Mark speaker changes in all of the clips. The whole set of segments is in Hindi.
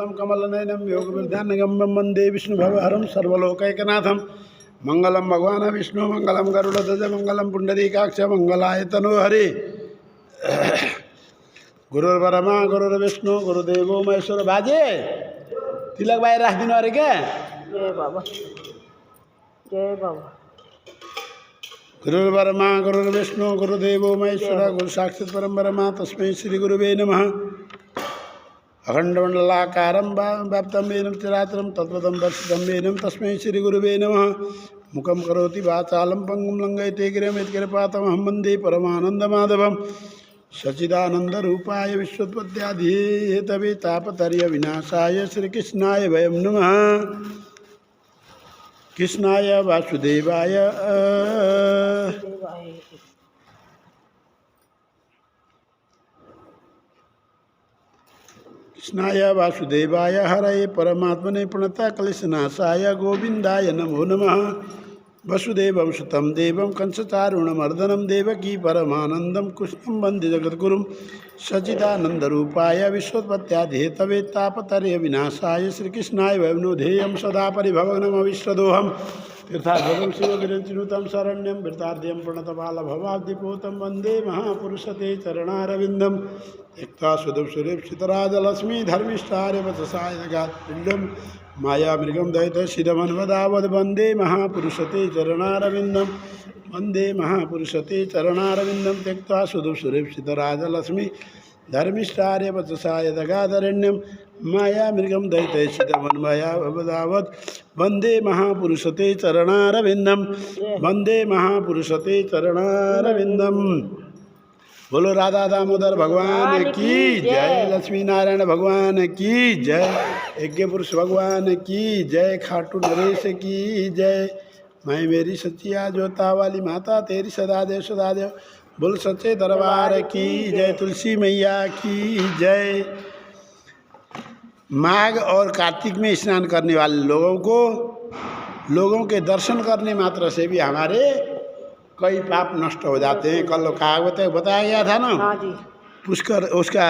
Speaker 1: शांतं कमलनयनं योगविद्यानगम्यं वन्दे विष्णुभवहरं सर्वलोकैकनाथं। मंगलम भगवान विष्णु मंगलम गरुड़ध्वज मंगलम पुंडरीकाक्ष मंगलाय तनोहरि। गुरुर्ब्रह्मा गुरुर्विष्णु गुरुदेवो महेश्वर। बाजे तिलक भाई राखिदिनु अरे क्या?
Speaker 2: जय बाबा, जय बाबा।
Speaker 1: गुरुर्ब्रह्मा गुरुर्विष्णु गुरुदेवो महेश्वर गुरु साक्षात् परम ब्रह्म तस्मै श्री गुरुवे नमः। अखंडमंडलाकारं व्याप्तं येन चराचरं तत्पदं दर्शितं येन तस्मै श्री गुरुवे नमः। मुखं करोति वाचालं पंगुं लंघयते गिरिं यत्कृपातमहं वन्दे परमानन्दमाधवं। सच्चिदानन्दरूपाय विश्वोत्पत्त्यादिहेतवे तापत्रय विनाशाय श्रीकृष्णाय वयं नमः। कृष्णाय वासुदेवाय कृष्णाय वासुदेवाय हरये परमात्मने प्रणता क्लेशनाशाय गोविंदाय नमो नमः। वसुदेवं सुतं देवं कंसचारुणमर्दनं देवकी परमानन्दं कृष्णं वन्दे जगद्गुरुं। सच्चिदानन्दरूपाय विश्वोत्पत्त्यादिहेतवे तापत्रय विनाशाय श्रीकृष्णाय वयं नो ध्येयं सदा परिभवग्नमविश्रदोहम्। तीर्थार्धं शिवगिरिचिनुतं शरण्यं वृतार्ध्यं प्रणतबालभवाब्धिपोतं वन्दे महापुरुषते चरणारविन्दं। त्यक्त्वा सुदुःसुरेप्सितराजलक्ष्मी धर्मिष्ठार्यवचसाय जगात्पिण्डं। मायामृगं दैत्यशिरमन्वदावद् वन्दे महापुरुषते चरणारविन्दं। वन्दे महापुरुषते चरणारविन्दं। त्यक्त्वा सुदुःसुरेप्सितराजलक्ष्मी धर्मिष्ठार्यवचसाय जगादरण्यं। मायामृगं दैत्यशिरमन्वदावद् वन्दे महापुरुषते चरणारविन्दं। वन्दे महापुरुषते चरणारविन्दं। बोलो राधा दामोदर भगवान की जय, लक्ष्मी नारायण भगवान की जय, यज्ञ पुरुष भगवान की जय, खाटू नरेश की जय। मैं मेरी सच्चिया जोता वाली माता तेरी सदादेव सदादेव। बोल सच्चे दरबार की जय, तुलसी मैया की जय। माघ और कार्तिक में स्नान करने वाले लोगों के दर्शन करने मात्र से भी हमारे कई पाप नष्ट हो जाते हैं। कल कहावत बताया गया था ना।
Speaker 2: हाँ जी।
Speaker 1: पुष्कर उसका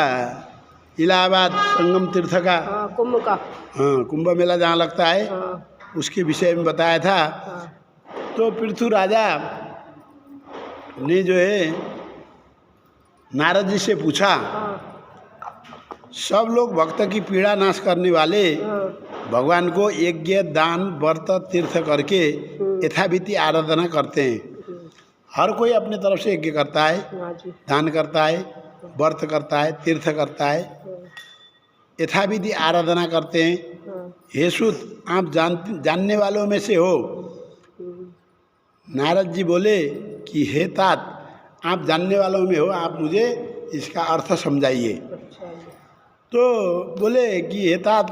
Speaker 1: इलाहाबाद संगम तीर्थ का
Speaker 2: कुंभ का,
Speaker 1: हाँ कुंभ मेला जहाँ लगता है, उसके विषय में बताया था। तो पृथु राजा ने जो है नारद जी से पूछा, सब लोग भक्त की पीड़ा नाश करने वाले भगवान को यज्ञ दान व्रत तीर्थ करके यथाविधि आराधना करते हैं। हर कोई अपने तरफ से यज्ञ करता है, दान करता है, व्रत करता है, तीर्थ करता है, यथाविधि आराधना करते हैं। हे सूत, आप जानने वालों में से हो। नारद जी बोले कि हे तात, आप जानने वालों में हो, आप मुझे इसका अर्थ समझाइए। तो बोले कि हे तात,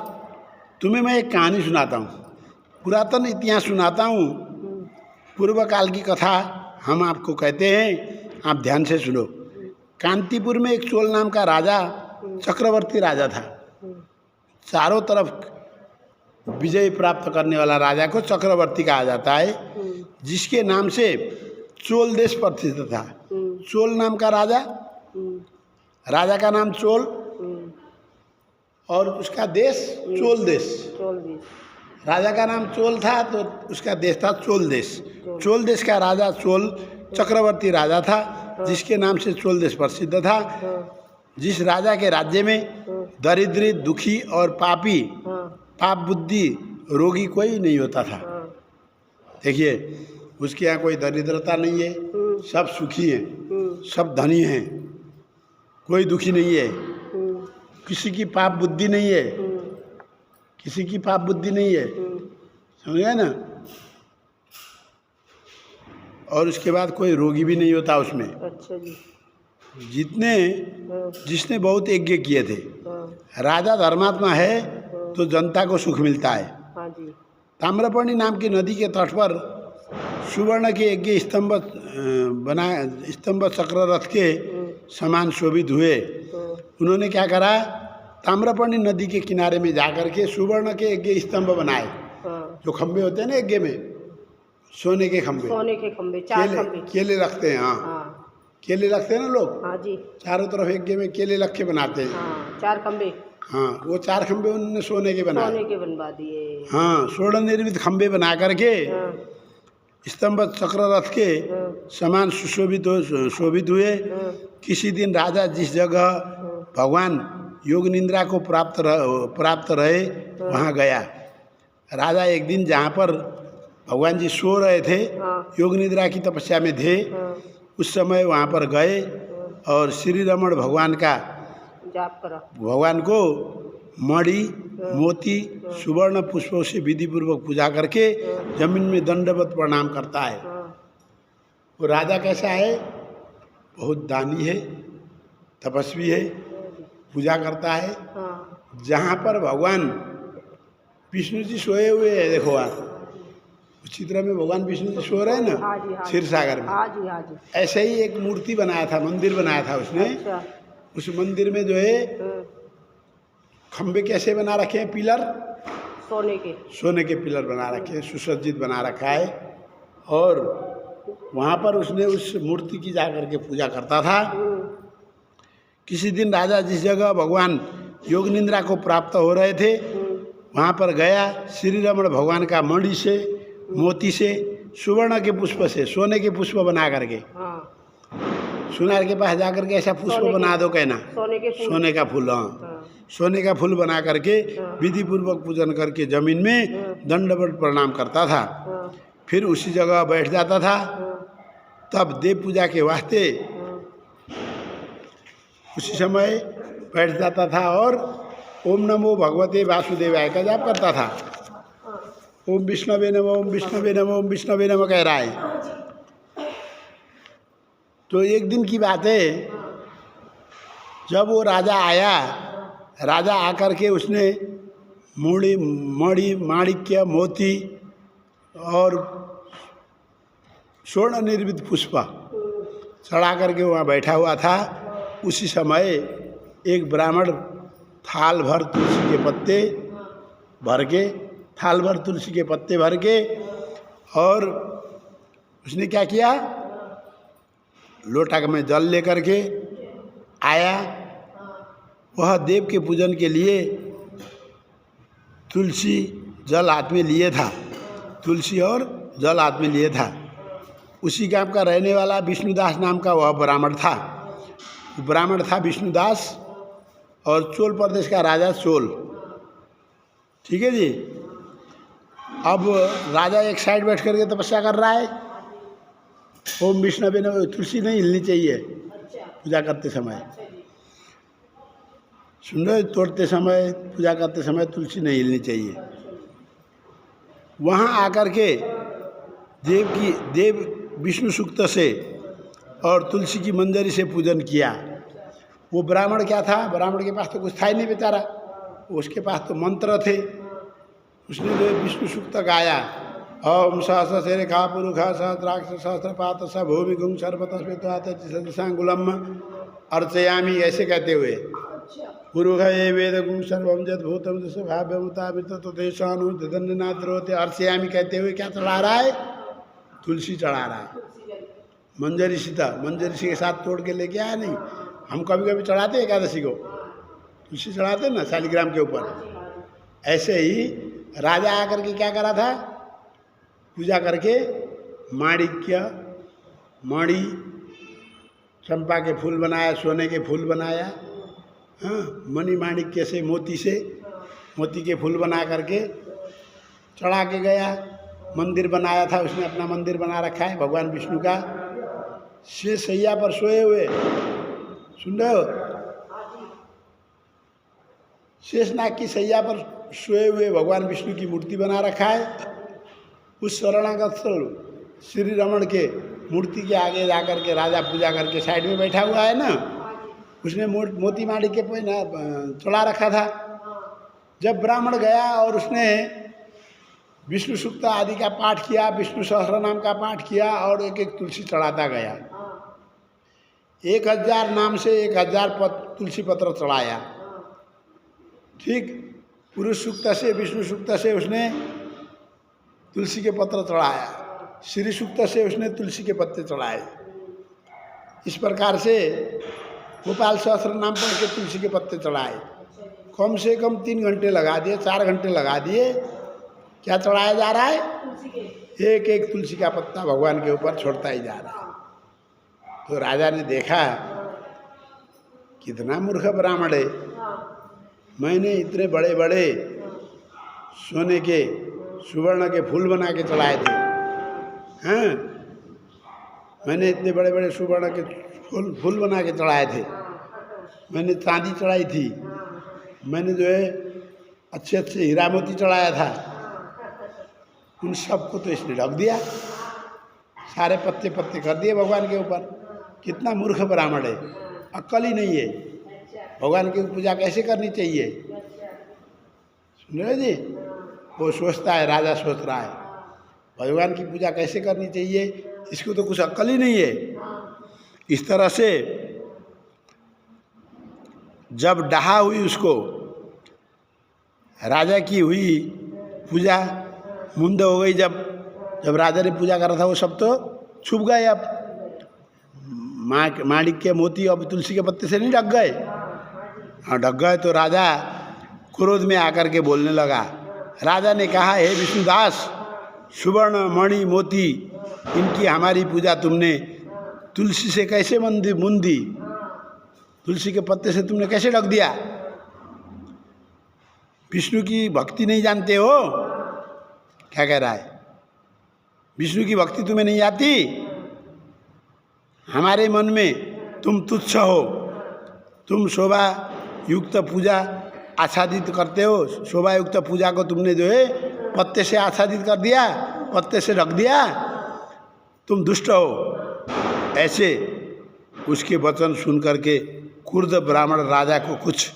Speaker 1: तुम्हें मैं एक कहानी सुनाता हूँ, पुरातन इतिहास सुनाता हूँ, पूर्व काल की कथा हम आपको कहते हैं, आप ध्यान से सुनो। कांतीपुर में एक चोल नाम का राजा, चक्रवर्ती राजा था। चारों तरफ विजय प्राप्त करने वाला राजा को चक्रवर्ती कहा जाता है, जिसके नाम से चोल देश प्रसिद्ध था। चोल नाम का राजा, राजा का नाम चोल और उसका देश चोल देश। राजा का नाम चोल था तो उसका देश था चोल देश। चोल देश का राजा चोल चक्रवर्ती राजा था, जिसके नाम से चोल देश प्रसिद्ध था। जिस राजा के राज्य में दरिद्री, दुखी और पापी, पाप बुद्धि, रोगी कोई नहीं होता था। देखिए, उसके यहाँ कोई दरिद्रता नहीं है, सब सुखी हैं, सब धनी हैं, कोई दुखी नहीं है, किसी की पाप बुद्धि नहीं है, किसी की पाप बुद्धि नहीं है, समझ गए ना। और उसके बाद कोई रोगी भी नहीं होता उसमें। अच्छा जी। जिसने बहुत यज्ञ किए थे। राजा धर्मात्मा है तो जनता को सुख मिलता है। हाँ जी। ताम्रपर्णी नाम की नदी के तट पर सुवर्ण के यज्ञ स्तंभ चक्र रथ के समान शोभित हुए। उन्होंने क्या करा, ताम्रपर्णी नदी के किनारे में जाकर के सुवर्ण के यज्ञ स्तंभ बनाए। जो खंबे होते हैं ना यज्ञ में, सोने के खंबे, चार खंबे, केले रखते हैं। हाँ, केले रखते हैं ना लोग। हाँ जी। चारों तरफ यज्ञ में केले रख के बनाते हैं। हाँ, चार खंबे। हाँ, वो 4 खंबे उन्होंने सोने के बनाए।
Speaker 2: सोने के बनवा दिए।
Speaker 1: हाँ, स्वर्ण निर्मित खंबे बना करके
Speaker 2: हाँ,
Speaker 1: स्तंभ चक्र रथ के
Speaker 2: हाँ,
Speaker 1: समान शोभित हुए।
Speaker 2: हाँ,
Speaker 1: किसी दिन राजा जिस जगह भगवान योग निद्रा को प्राप्त रहे वहाँ गया। राजा एक दिन जहाँ पर भगवान जी सो रहे थे,
Speaker 2: हाँ,
Speaker 1: योग निद्रा की तपस्या में थे,
Speaker 2: हाँ,
Speaker 1: उस समय वहाँ पर गए और श्री रमण भगवान का
Speaker 2: जाप करा।
Speaker 1: भगवान को मणि मोती सुवर्ण पुष्पों से विधि पूर्वक पूजा करके जमीन में दंडवत प्रणाम करता है।
Speaker 2: हाँ,
Speaker 1: वो राजा कैसा है? बहुत दानी है, तपस्वी है, पूजा करता है।
Speaker 2: हाँ,
Speaker 1: जहाँ पर भगवान विष्णु जी सोए हुए हैं, देखो आप उस चित्र में भगवान विष्णु जी सो रहे हैं
Speaker 2: हाँ जी,
Speaker 1: ना
Speaker 2: हाँ जी।
Speaker 1: क्षीर सागर में।
Speaker 2: हाँ जी, हाँ जी।
Speaker 1: ऐसे ही एक मूर्ति बनाया था, मंदिर बनाया था उसने।
Speaker 2: अच्छा।
Speaker 1: उस मंदिर में जो है
Speaker 2: हाँ,
Speaker 1: खंबे कैसे बना रखे हैं? पिलर
Speaker 2: सोने के
Speaker 1: पिलर बना रखे हैं, सुसज्जित बना रखा है। और वहाँ पर उसने उस मूर्ति की जा करके पूजा करता था। किसी दिन राजा जिस जगह भगवान योग निद्रा को प्राप्त हो रहे थे वहाँ पर गया। श्री रमण भगवान का मणि से मोती से सुवर्ण के पुष्प से सोने के पुष्प बना करके,
Speaker 2: हाँ,
Speaker 1: सुनार के पास जाकर के ऐसा पुष्प बना दो, कहना सोने का फूल। हाँ,
Speaker 2: हाँ,
Speaker 1: सोने का फूल बना करके विधि पूर्वक पूजन करके जमीन में दंडवत प्रणाम करता था।
Speaker 2: हाँ,
Speaker 1: फिर उसी जगह बैठ जाता था।
Speaker 2: हाँ,
Speaker 1: तब देव पूजा के वास्ते
Speaker 2: हाँ,
Speaker 1: उसी समय बैठ जाता था और ओम नमो भगवते वासुदेवाय का जाप करता था। ओम विष्णवे नमः, ओम विष्णवे नमः, ओम विष्णवे नमः कह रहा है। तो एक दिन की बात है, जब वो राजा आया, राजा आकर के उसने मणि माणिक्य मोती और स्वर्ण निर्मित पुष्प चढ़ा करके वहाँ बैठा हुआ था। उसी समय एक ब्राह्मण थाल भर तुलसी के पत्ते भर के, थाल भर तुलसी के पत्ते भर के, और उसने क्या किया, लोटा में जल लेकर के आया। वह देव के पूजन के लिए तुलसी जल हाथ में लिए था, तुलसी और जल हाथ में लिए था। उसी गांव का रहने वाला विष्णुदास नाम का वह ब्राह्मण था। ब्राह्मण था विष्णुदास और चोल प्रदेश का राजा चोल। ठीक है जी। अब राजा एक साइड बैठ करके तपस्या कर रहा है। ओम विष्णवे नमः, तुलसी नहीं हिलनी चाहिए पूजा करते समय, सुन रहे, तोड़ते समय, पूजा करते समय तुलसी नहीं हिलनी चाहिए। वहाँ आकर के देव विष्णु सूक्त से और तुलसी की मंजरी से पूजन किया। वो ब्राह्मण क्या था, ब्राह्मण के पास तो कुछ था ही नहीं बेचारा, उसके पास तो मंत्र थे। उसने जो विष्णु सूक्त गाया, ओम सहस्र से रेखा पुरुष सहस्राक्ष सहस्र पात स भूमि गुंग सर्वतस्वेतांगुलम अर्चयामी, ऐसे कहते हुए पुरुष ये वेद गुंग सर्वम जद भूतम जस भाव्यमुतावित तो देशानुदन्नाद्रोते, अर्चयामी कहते हुए क्या चढ़ा रहा है, तुलसी चढ़ा रहा है। मंजरी सीता, मंजरी सी के साथ तोड़ के लेके आया नहीं। हम कभी कभी चढ़ाते हैं एकादशी को, तुलसी चढ़ाते हैं ना शालिग्राम के ऊपर। ऐसे ही राजा आकर के क्या करा था, पूजा करके माणिक्य मणि चंपा के फूल बनाया, सोने के फूल बनाया, हाँ, मणि माणिक्य से मोती के फूल बना करके चढ़ा के गया। मंदिर बनाया था उसने, अपना मंदिर बना रखा है भगवान विष्णु का। शेष सैया पर सोए हुए, सुन रहे हो, शेषनाग की सैया पर सोए हुए भगवान विष्णु की मूर्ति बना रखा है। उस शरणागत स्थल श्री रमण के मूर्ति के आगे जाकर के राजा पूजा करके साइड में बैठा हुआ है ना, उसने मोती माड़ी के पे ना चढ़ा रखा था। जब ब्राह्मण गया और उसने विष्णु सूक्त आदि का पाठ किया, विष्णु सहस्र नाम का पाठ किया और एक एक तुलसी चढ़ाता गया। 1000 नाम से 1000 तुलसी पत्र चढ़ाया। ठीक, पुरुष सूक्त से विष्णु सूक्त से उसने तुलसी के पत्र चढ़ाया, श्री सूक्त से उसने तुलसी के पत्ते चढ़ाए। इस प्रकार से गोपाल सहस्र नाम पढ़ के तुलसी के पत्ते चढ़ाए। कम से कम 3 घंटे लगा दिए, 4 घंटे लगा दिए। क्या चढ़ाया जा रहा है? एक एक तुलसी का पत्ता भगवान के ऊपर छोड़ता ही जा रहा है। तो राजा ने देखा कितना मूर्ख ब्राह्मण है, मैंने इतने बड़े बड़े सोने के सुवर्ण के फूल बना के चढ़ाए थे, हाँ, मैंने इतने बड़े बड़े सुवर्ण के फूल बना के चढ़ाए थे, मैंने चांदी चढ़ाई थी, मैंने जो है अच्छे अच्छे हीरा मोती चढ़ाया था, उन सबको तो इसने ढक दिया, सारे पत्ते पत्ते कर दिए भगवान के ऊपर। कितना मूर्ख ब्राह्मण है, अक्ल ही नहीं है। भगवान की पूजा कैसे करनी चाहिए, सुन रहे जी? वो सोचता है, राजा सोच रहा है भगवान की पूजा कैसे करनी चाहिए, इसको तो कुछ अक्ल ही नहीं है। इस तरह से जब डहा हुई उसको, राजा की हुई पूजा मुंद हो गई। जब राजा ने पूजा करा था वो सब तो छुप गए। अब माणिक के मोती अब तुलसी के पत्ते से नहीं ढक गए। हाँ, ढक गए तो राजा क्रोध में आकर के बोलने लगा। राजा ने कहा, हे विष्णुदास, सुवर्ण मणि मोती इनकी हमारी पूजा तुमने तुलसी से कैसे मुंदी, तुलसी के पत्ते से तुमने कैसे ढक दिया? विष्णु की भक्ति नहीं जानते हो? क्या कह रहा है? विष्णु की भक्ति तुम्हें नहीं आती? हमारे मन में तुम तुच्छ हो, तुम शोभा युक्त पूजा आच्छादित करते हो, शोभा युक्त पूजा को तुमने जो है पत्ते से आच्छादित कर दिया, पत्ते से ढक दिया, तुम दुष्ट हो। ऐसे उसके वचन सुन करके क्रुद्ध ब्राह्मण राजा को कुछ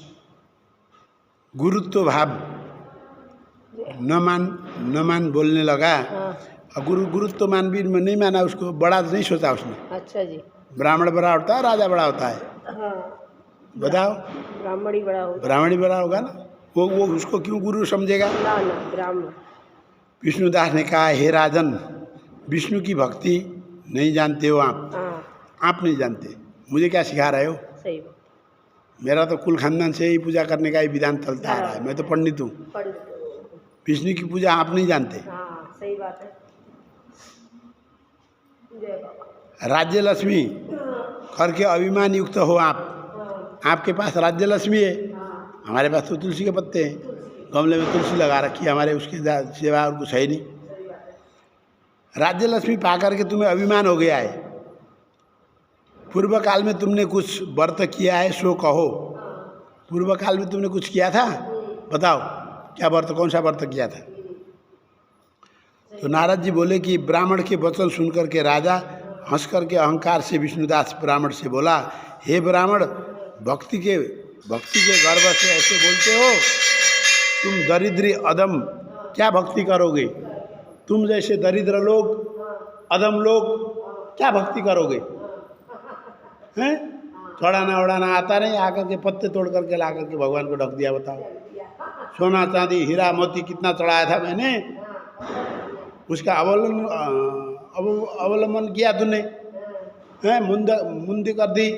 Speaker 1: गुरुत्व भाव न मान बोलने लगा। गुरुत्व मान भी नहीं माना, उसको बड़ा नहीं सोचा उसने।
Speaker 2: अच्छा जी,
Speaker 1: ब्राह्मण बड़ा होता है, राजा बड़ा होता है?
Speaker 2: हाँ,
Speaker 1: बताओ।
Speaker 2: ब्राह्मण ही बड़ा होगा।
Speaker 1: ब्राह्मण ही बड़ा होगा ना, वो उसको क्यों गुरु समझेगा?
Speaker 2: ना ना, ब्राह्मण।
Speaker 1: विष्णुदास ने कहा, हे राजन, विष्णु की भक्ति नहीं जानते हो आप।
Speaker 2: हाँ,
Speaker 1: आप नहीं जानते, मुझे क्या सिखा रहे हो?
Speaker 2: सही बात।
Speaker 1: मेरा तो कुल खानदान से ही पूजा करने का ही विधान चलता आ रहा है, मैं तो पंडित हूँ। विष्णु की पूजा आप नहीं जानते।
Speaker 2: हाँ, सही बात है। जय बाबा।
Speaker 1: राज्य लक्ष्मी करके अभिमान युक्त हो आप। आपके पास राज्य लक्ष्मी है, हमारे पास तो तुलसी के पत्ते हैं, गमले में तुलसी लगा रखी है हमारे, उसकी सेवा और कुछ है नहीं। राज्य लक्ष्मी पा करके तुम्हें अभिमान हो गया है। पूर्व काल में तुमने कुछ व्रत किया है सो कहो। पूर्व काल में तुमने कुछ किया था, बताओ क्या व्रत, कौन सा व्रत किया था? तो नारद जी बोले कि ब्राह्मण के वचन सुन करके राजा हंस करके अहंकार से विष्णुदास ब्राह्मण से बोला, हे ब्राह्मण, भक्ति के गर्व से ऐसे बोलते हो? तुम दरिद्री अदम क्या भक्ति करोगे? तुम जैसे दरिद्र लोग, अदम लोग क्या भक्ति करोगे? हैं? चढ़ाना उड़ाना आता नहीं, आकर के पत्ते तोड़ करके ला करके भगवान को ढक दिया। बताओ, सोना चांदी हीरा मोती कितना चढ़ाया था मैंने, उसका अवलंबन किया तूने, हैं? मुंदी कर दी,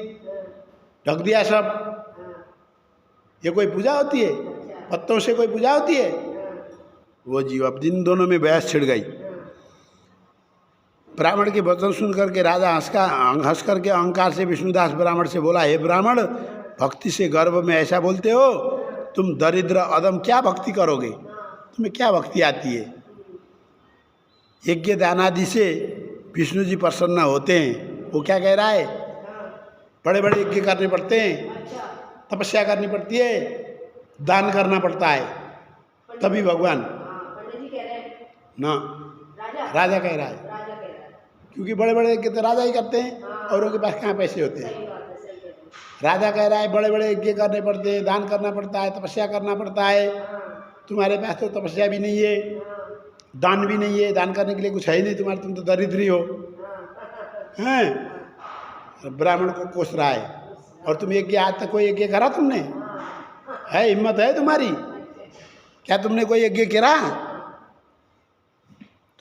Speaker 1: ढक दिया सब। ये कोई पूजा होती है? पत्तों से कोई पूजा होती है? वो जीव, अब जिन दोनों में बहस छिड़ गई। ब्राह्मण के वचन सुन करके राजा हंस करके अहंकार से विष्णुदास ब्राह्मण से बोला, हे ब्राह्मण, भक्ति से गर्व में ऐसा बोलते हो? तुम दरिद्र अदम क्या भक्ति करोगे? तुम्हें क्या भक्ति आती है? यज्ञ दानादि से विष्णु जी प्रसन्न होते हैं। वो क्या कह रहा है? बड़े बड़े यज्ञ करने पड़ते हैं, तपस्या करनी पड़ती है, दान करना पड़ता है, तभी भगवान ना। राजा कह रहा है, क्योंकि बड़े बड़े यज्ञ तो राजा ही करते हैं, औरों के पास कहाँ पैसे होते हैं। राजा कह रहा है बड़े बड़े यज्ञ करने पड़ते हैं, दान करना पड़ता है, तपस्या करना पड़ता है। तुम्हारे पास तो तपस्या भी नहीं है, दान भी नहीं है, दान करने के लिए कुछ है ही नहीं तुम्हारे, तुम तो दरिद्री हो, हैं? ब्राह्मण को कोस रहा है। और तुम यज्ञ, आज तक कोई यज्ञ करा तुमने? है हिम्मत है तुम्हारी? क्या तुमने कोई यज्ञ करा?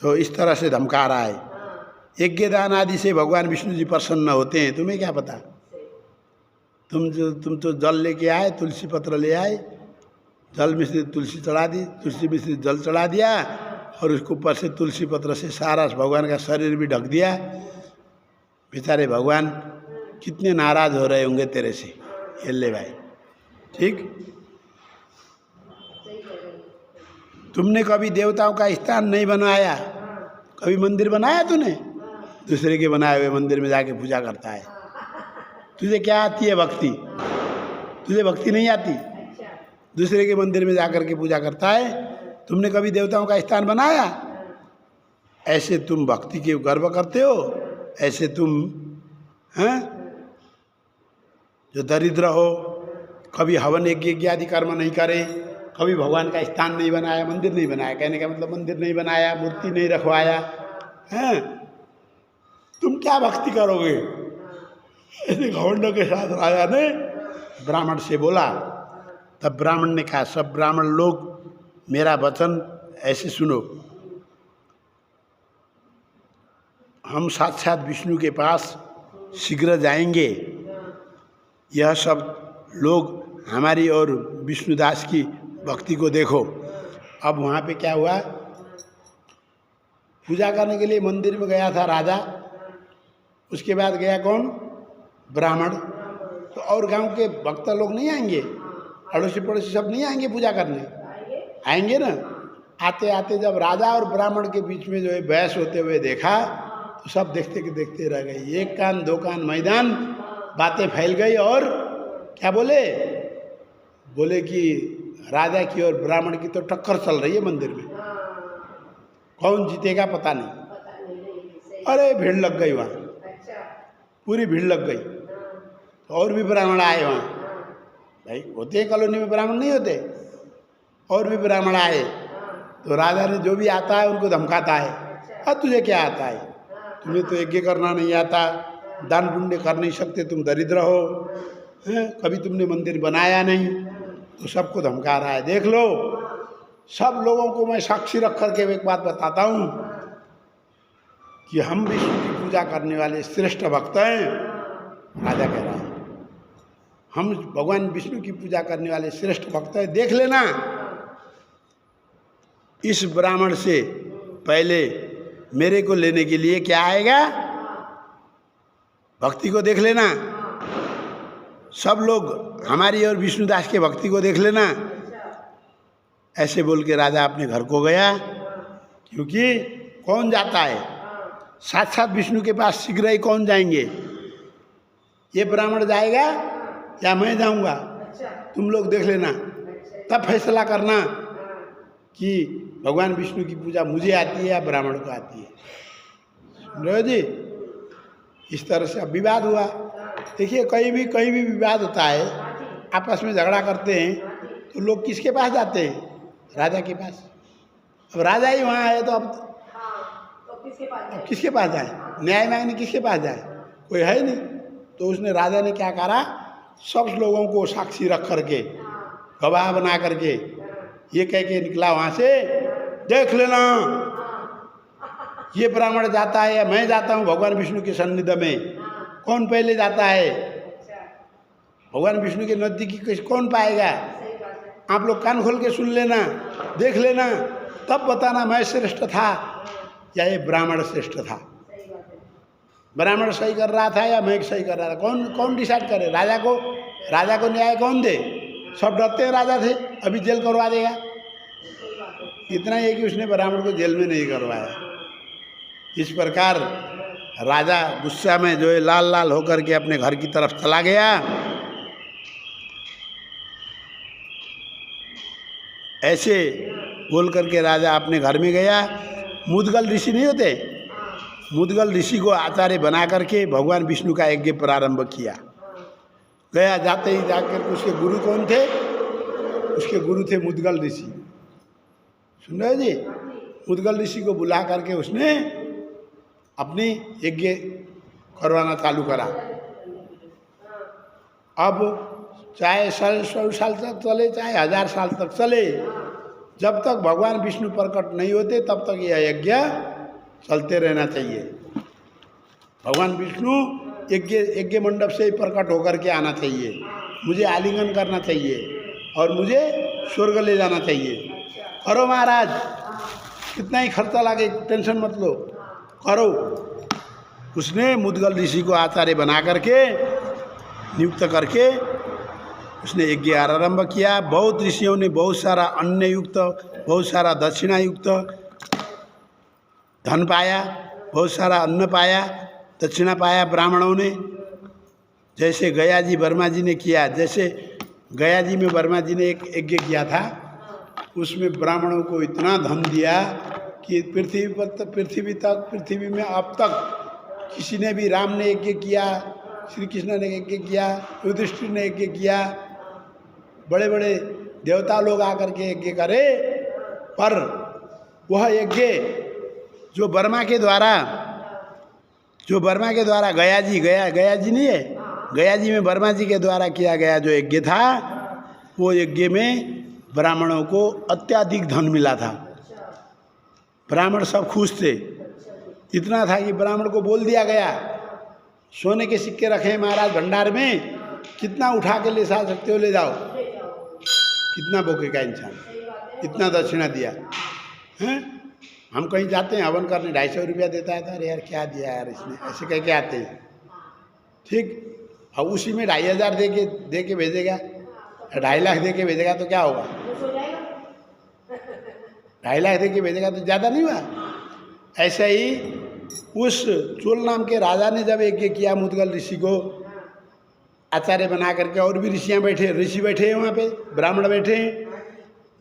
Speaker 1: तो इस तरह से धमका रहा है। यज्ञ दान आदि से भगवान विष्णु जी प्रसन्न होते हैं, तुम्हें क्या पता? तुम तो जल लेके आए, तुलसी पत्र ले आए, जल मिश्रित तुलसी चढ़ा दी, तुलसी मिश्रित जल चढ़ा दिया और उसके ऊपर से तुलसी पत्र से सारा भगवान का शरीर भी ढक दिया। बेचारे भगवान कितने नाराज हो रहे होंगे तेरे से, ये ले भाई। ठीक, तुमने कभी देवताओं का स्थान नहीं बनवाया, कभी मंदिर बनाया तूने? दूसरे के बनाए हुए मंदिर में जाके पूजा करता है। तुझे क्या आती है भक्ति? तुझे भक्ति नहीं आती, दूसरे के मंदिर में जाकर के पूजा करता है। तुमने कभी देवताओं का स्थान बनाया? ऐसे तुम भक्ति के गर्व करते हो, ऐसे तुम हैं जो दरिद्र हो, कभी हवन यज्ञ आदि कर्म नहीं करे, कभी भगवान का स्थान नहीं बनाया, मंदिर नहीं बनाया। कहने का मतलब मंदिर नहीं बनाया, मूर्ति नहीं रखवाया, हैं? तुम क्या भक्ति करोगे? ऐसे घमंड के साथ राजा ने ब्राह्मण से बोला। तब ब्राह्मण ने कहा, सब ब्राह्मण लोग मेरा वचन ऐसे सुनो, हम साक्षात विष्णु के पास शीघ्र जाएंगे। यह सब लोग हमारी और विष्णुदास की भक्ति को देखो। अब वहाँ पे क्या हुआ, पूजा करने के लिए मंदिर में गया था राजा, उसके बाद गया कौन? ब्राह्मण। तो और गांव के भक्त लोग नहीं आएंगे, अड़ोसी पड़ोसी सब नहीं आएंगे पूजा करने? आएंगे ना। आते आते जब राजा और ब्राह्मण के बीच में जो है बहस होते हुए देखा तो सब देखते के देखते रह गए। एक कान दो कान मैदान, बातें फैल गई। और क्या बोले? बोले कि राजा की और ब्राह्मण की तो टक्कर चल रही है मंदिर में, कौन जीतेगा पता नहीं। अरे भीड़ लग गई वहाँ, पूरी भीड़ लग गई। तो और भी ब्राह्मण आए वहाँ, भाई होते हैं कॉलोनी में ब्राह्मण, नहीं होते? और भी ब्राह्मण आए। तो राजा ने जो भी आता है उनको धमकाता है, अब तुझे क्या आता है? तुम्हें तो यज्ञ करना नहीं आता, दान पुण्य कर नहीं सकते, तुम दरिद्र हो, हैं? कभी तुमने मंदिर बनाया नहीं। तो सबको धमका रहा है। देख लो, सब लोगों को मैं साक्षी रख करके एक बात बताता हूँ कि हम विष्णु की पूजा करने वाले श्रेष्ठ भक्त हैं। राजा कह रहा है, हम भगवान विष्णु की पूजा करने वाले श्रेष्ठ भक्त हैं, देख लेना। इस ब्राह्मण से पहले मेरे को लेने के लिए क्या आएगा? भक्ति को देख लेना। सब लोग हमारी और विष्णुदास के भक्ति को देख लेना। ऐसे बोल के राजा अपने घर को गया, क्योंकि कौन जाता है साक्षात विष्णु के पास शीघ्र ही? कौन जाएंगे? ये ब्राह्मण जाएगा या मैं जाऊंगा? तुम लोग देख लेना, तब फैसला करना कि भगवान विष्णु की पूजा मुझे आती है या ब्राह्मण को आती है। सुन रहे हो जी? इस तरह से अब विवाद हुआ। देखिए, कहीं भी विवाद होता है, आपस में झगड़ा करते हैं, तो लोग किसके पास जाते हैं? राजा के पास। अब राजा ही वहाँ है तो अब किसके पास जाए? न्याय मांगने किसके पास जाए? कोई है नहीं। तो उसने, राजा ने क्या करा, सब लोगों को साक्षी रख करके, गवाह बना करके ये कह के निकला वहाँ से, देख लेना ये ब्राह्मण जाता है या मैं जाता हूँ भगवान विष्णु के सन्निधि में, कौन पहले जाता है? भगवान विष्णु के नज़दीकी कौन पाएगा? आप लोग कान खोल के सुन लेना, देख लेना, तब बताना मैं श्रेष्ठ था या ये ब्राह्मण श्रेष्ठ था। ब्राह्मण सही कर रहा था या मैं सही कर रहा था? कौन डिसाइड करे? राजा को न्याय कौन दे? सब डरते हैं राजा से, अभी जेल करवा देगा। इतना ही है कि उसने ब्राह्मण को जेल में नहीं करवाया। इस प्रकार राजा गुस्सा में जो है लाल लाल होकर के अपने घर की तरफ चला गया। ऐसे बोल करके राजा अपने घर में गया। मुदगल ऋषि नहीं होते, मुदगल ऋषि को आचार्य बना करके भगवान विष्णु का यज्ञ प्रारंभ किया। गया, जाते ही जाकर उसके गुरु कौन थे? उसके गुरु थे मुदगल ऋषि। सुन रहे जी? मुदगल ऋषि को बुला करके उसने अपनी यज्ञ करवाना चालू करा। अब चाहे 100 साल तक चले, चाहे 1000 साल तक चले, जब तक भगवान विष्णु प्रकट नहीं होते तब तक यह यज्ञ चलते रहना चाहिए। भगवान विष्णु यज्ञ मंडप से ही प्रकट होकर के आना चाहिए, मुझे आलिंगन करना चाहिए और मुझे स्वर्ग ले जाना चाहिए। करो महाराज, कितना ही खर्चा लगे टेंशन मत लो, करो। उसने मुद्गल ऋषि को आचार्य बना करके नियुक्त करके उसने यज्ञ आरंभ किया। बहुत ऋषियों ने बहुत सारा अन्न युक्त, बहुत सारा दक्षिणा युक्त धन पाया, बहुत सारा अन्न पाया, दक्षिणा पाया ब्राह्मणों ने। जैसे गया जी वर्मा जी ने किया, जैसे गया जी में वर्मा जी ने एक यज्ञ किया था, उसमें ब्राह्मणों को इतना धन दिया कि पृथ्वी में अब तक किसी ने भी, राम ने यज्ञ किया, श्री कृष्ण ने यज्ञ किया, युधिष्ठिर ने यज्ञ किया, बड़े बड़े देवता लोग आकर के यज्ञ करे, पर वह यज्ञ जो वर्मा के द्वारा गया जी नहीं है, गया जी में वर्मा जी के द्वारा किया गया जो यज्ञ था, वो यज्ञ में ब्राह्मणों को अत्याधिक धन मिला था। ब्राह्मण सब खुश थे, इतना था कि ब्राह्मण को बोल दिया गया, सोने के सिक्के रखे हैं महाराज भंडार में, कितना उठा के ले जा सकते हो ले जाओ। कितना बोकेगा इंसान, इतना दक्षिणा दिया हैं। हम कहीं जाते हैं हवन करने, 250 रुपया देता है, तो अरे यार क्या दिया यार इसने, ऐसे कह के आते हैं। ठीक, अब उसी में 2500 दे के भेजेगा, 2.5 लाख दे के भेजेगा तो क्या होगा? 2.5 लाख दे के भेजेगा तो ज़्यादा नहीं हुआ? ऐसे ही उस चोल नाम के राजा ने जब यज्ञ किया मुद्गल ऋषि को आचार्य बना करके, और भी ऋषि बैठे हैं वहाँ पे, ब्राह्मण बैठे हैं,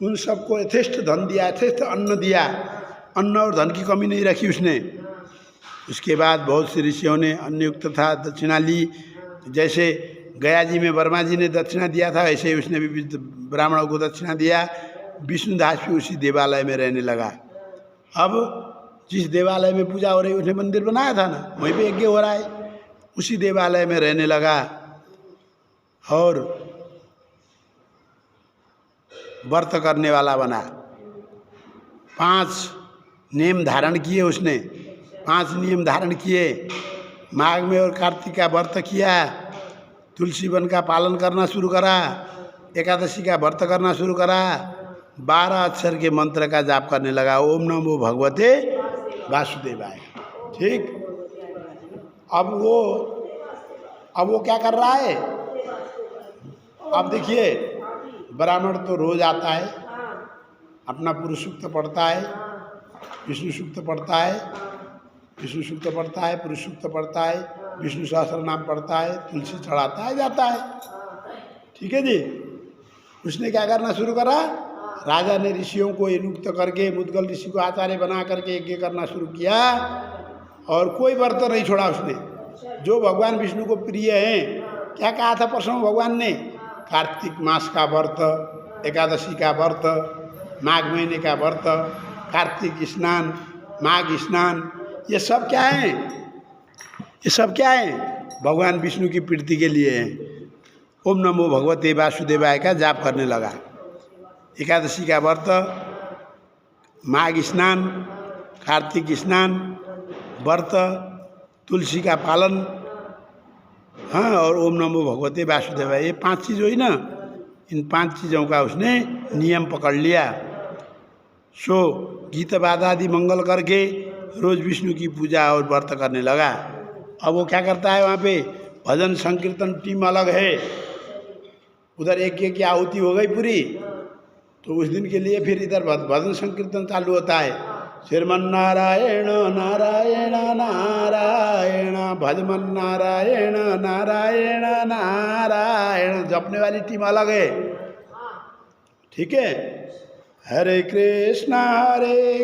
Speaker 1: उन सबको यथेष्ट धन दिया, यथेष्ट अन्न दिया, अन्न और धन की कमी नहीं रखी उसने। उसके बाद बहुत से ऋषियों ने अन्न युक्त था दक्षिणा ली। जैसे गया जी में वर्मा जी ने दक्षिणा दिया था, ऐसे ही उसने भी ब्राह्मणों को दक्षिणा दिया। विष्णुदास भी उसी देवालय में रहने लगा। अब जिस देवालय में पूजा हो रही उसने मंदिर बनाया था ना, वहीं पे यज्ञ हो रहा है, उसी देवालय में रहने लगा और व्रत करने वाला बना। 5 नियम धारण किए उसने, 5 नियम धारण किए। माघ में और कार्तिक का व्रत किया, तुलसी वन का पालन करना शुरू करा, एकादशी का व्रत करना शुरू करा, 12 अक्षर के मंत्र का जाप करने लगा, ओम नमो भगवते वासुदेवाय। ठीक, अब वो क्या कर रहा है? अब देखिए, ब्राह्मण तो रोज आता है, अपना पुरुष सूक्त पढ़ता है, विष्णु सूक्त पढ़ता है, विष्णु सूक्त पढ़ता है, पुरुष सूक्त पढ़ता है, विष्णु सहस्त्र नाम पढ़ता है, तुलसी चढ़ाता है, जाता है। ठीक है जी। उसने क्या करना शुरू करा? राजा ने ऋषियों को नियुक्त करके मुद्गल ऋषि को आचार्य बना करके यज्ञ करना शुरू किया, और कोई व्रत नहीं छोड़ा उसने जो भगवान विष्णु को प्रिय हैं। क्या कहा था परसों भगवान ने? कार्तिक मास का व्रत, एकादशी का व्रत, माघ महीने का व्रत, कार्तिक स्नान, माघ स्नान, ये सब क्या है? ये सब क्या है? भगवान विष्णु की प्रीति के लिए हैं। ओम नमो भगवते वासुदेवाय का जाप करने लगा। एकादशी का व्रत, माघ स्नान, कार्तिक स्नान, व्रत, तुलसी का पालन, हाँ, और ओम नमो भगवते वासुदेवाय, ये 5 चीज़ हुई ना। इन 5 चीज़ों का उसने नियम पकड़ लिया। सो गीत वाद आदि मंगल करके रोज विष्णु की पूजा और व्रत करने लगा। अब वो क्या करता है, वहाँ पे भजन संकीर्तन टीम अलग है, उधर एक की आहुति हो गई पूरी, तो उस दिन के लिए फिर इधर भजन संकीर्तन चालू होता है। श्रीमन नारायण नारायण नारायण, भजमन नारायण नारायण नारायण, जपने वाली टीम अलग है। ठीक है। हरे कृष्णा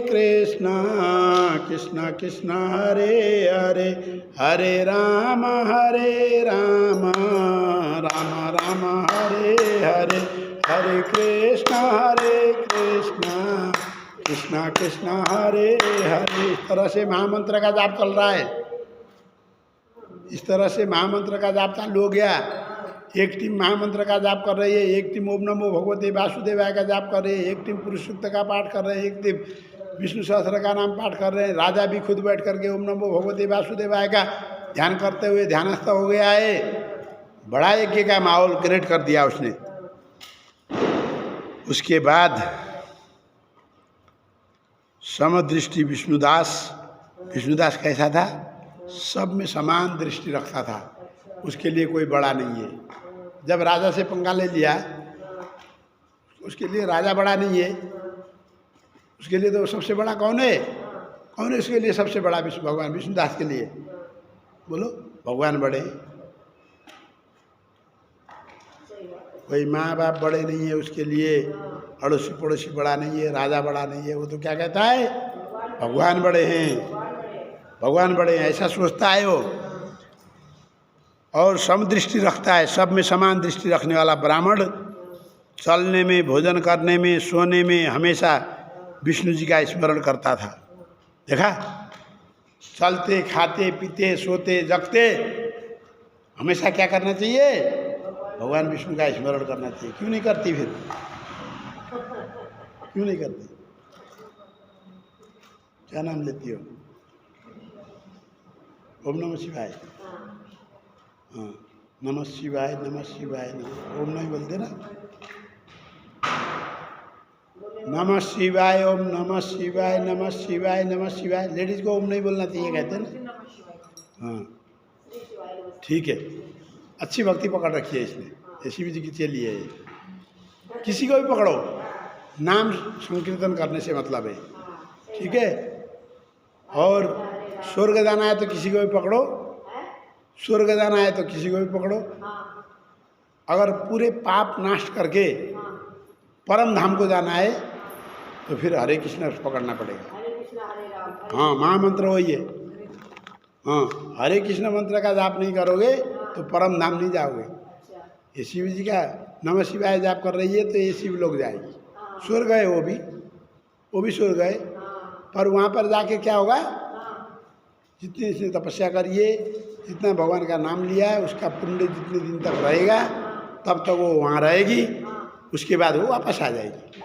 Speaker 1: कृष्णा कृष्णा हरे हरे, हरे राम राम राम हरे हरे, हरे कृष्णा कृष्णा कृष्णा हरे हरे। इस तरह से महामंत्र का जाप चल रहा है। इस तरह से महामंत्र का जाप चालू हो गया। एक टीम महामंत्र का जाप कर रही है, एक टीम ओम नमो भगवते वासुदेवाय का जाप कर रही है, एक टीम पुरुष सूक्त का पाठ कर रहे हैं, एक टीम विष्णु सहस्त्र का नाम पाठ कर रहे हैं। राजा भी खुद बैठ करके ओम नमो भगवते वासुदेवाय का ध्यान करते हुए ध्यानस्थ हो गया है। बड़ा यज्ञ का माहौल क्रिएट कर दिया उसने। उसके बाद समदृष्टि विष्णुदास। विष्णुदास कैसा था? सब में समान दृष्टि रखता था, उसके लिए कोई बड़ा नहीं है। जब राजा से पंगा ले लिया, उसके लिए राजा बड़ा नहीं है, उसके लिए तो सबसे बड़ा कौन है? कौन है उसके लिए सबसे बड़ा? विष्णु भगवान। विष्णुदास के लिए बोलो भगवान बड़े। कोई माँ बाप बड़े नहीं है उसके लिए, अड़ोसी पड़ोसी बड़ा नहीं है, राजा बड़ा नहीं है, वो तो क्या कहता है? भगवान बड़े हैं, भगवान बड़े हैं, ऐसा सोचता है वो। और समदृष्टि रखता है, सब में समान दृष्टि रखने वाला ब्राह्मण चलने में, भोजन करने में, सोने में हमेशा विष्णु जी का स्मरण करता था। देखा, चलते खाते पीते सोते जगते हमेशा क्या करना चाहिए? भगवान विष्णु का स्मरण करना चाहिए। क्यों नहीं करती फिर? क्यों नहीं करती? क्या नाम लेती हो? ओम नमः शिवाय। हाँ, नमः शिवाय, नमः शिवाय, नमः। ओम नहीं बोलते ना? नमः शिवाय, ओम नमः शिवाय, नमः शिवाय, नमः शिवाय। लेडीज को ओम नहीं बोलना चाहिए, कहते हैं ना? हाँ, ठीक है, अच्छी भक्ति पकड़ रखी है इसने, ऐसी भी जी चली है। किसी को भी पकड़ो, नाम संकीर्तन करने से मतलब है, ठीक है। और स्वर्ग जाना है तो किसी को भी पकड़ो, स्वर्ग जाना है तो किसी को भी पकड़ो। अगर पूरे पाप नाश करके परम धाम को जाना है तो फिर हरे कृष्ण पकड़ना पड़ेगा। हाँ, महामंत्र वही है। हाँ, हरे कृष्ण मंत्र का जाप नहीं करोगे तो परम धाम नहीं जाओगे। ये शिव जी का नमः शिवाय जाप कर रही है तो ये शिव लोग जाएगी, स्वर्ग है वो भी स्वर्ग है। पर वहाँ पर जाके क्या होगा? जितनी इसने तपस्या करिए, जितना भगवान का नाम लिया है, उसका पुण्य जितने दिन तक रहेगा तब तक वो वहाँ रहेगी, उसके बाद वो वापस आ जाएगी,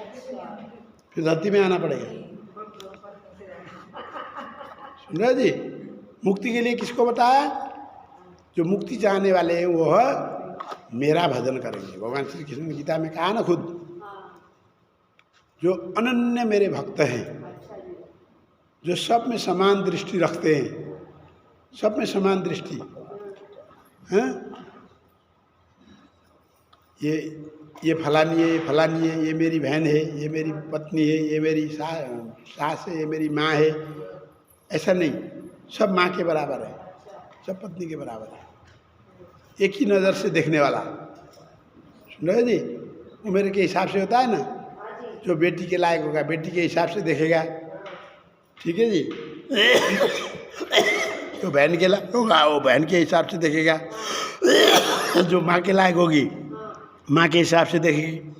Speaker 1: फिर धरती में आना पड़ेगा। सुन रहे जी? मुक्ति के लिए किसको बताया? जो मुक्ति चाहने वाले हैं वो मेरा भजन करेंगे। भगवान श्री कृष्ण ने गीता में कहा ना खुद, जो अनन्य मेरे भक्त हैं, जो सब में समान दृष्टि रखते हैं, सब में समान दृष्टि हैं। ये फलानी है, ये फलानी है, ये मेरी बहन है, ये मेरी पत्नी है, ये मेरी सास है, ये मेरी माँ है, ऐसा नहीं। सब माँ के बराबर है, सब पत्नी के बराबर है, एक ही नज़र से देखने वाला। सुन रहे जी? उम्र के हिसाब से होता है ना, जो बेटी के लायक होगा बेटी के हिसाब से देखेगा, ठीक है जी। जो बहन के लायक होगा वो बहन के हिसाब से देखेगा, जो माँ के लायक होगी माँ के हिसाब से देखेगी,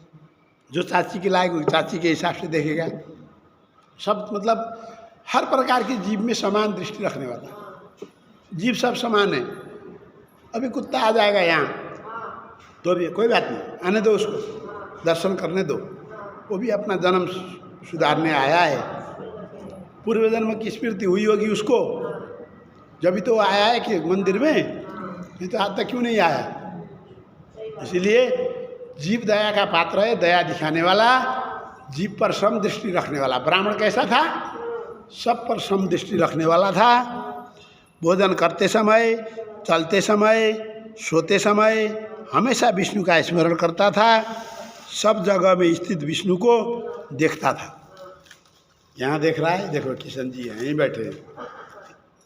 Speaker 1: जो चाची के लायक होगी चाची के हिसाब से देखेगा। सब मतलब हर प्रकार की जीव में समान दृष्टि रखने वाला। जीव सब समान है। अभी कुत्ता आ जाएगा यहाँ तो भी कोई बात नहीं, आने दो उसको, दर्शन करने दो, वो भी अपना जन्म सुधारने आया है। पूर्व जन्म की स्मृति हुई होगी उसको, जब तो आया है कि मंदिर में, नहीं तो आज तक क्यों नहीं आया। इसीलिए जीव दया का पात्र है, दया दिखाने वाला, जीव पर सम दृष्टि रखने वाला। ब्राह्मण कैसा था? सब पर सम दृष्टि रखने वाला था। भोजन करते समय, चलते समय, सोते समय हमेशा विष्णु का स्मरण करता था, सब जगह में स्थित विष्णु को देखता था। यहाँ देख रहा है, देखो किशन जी यहीं बैठे हैं,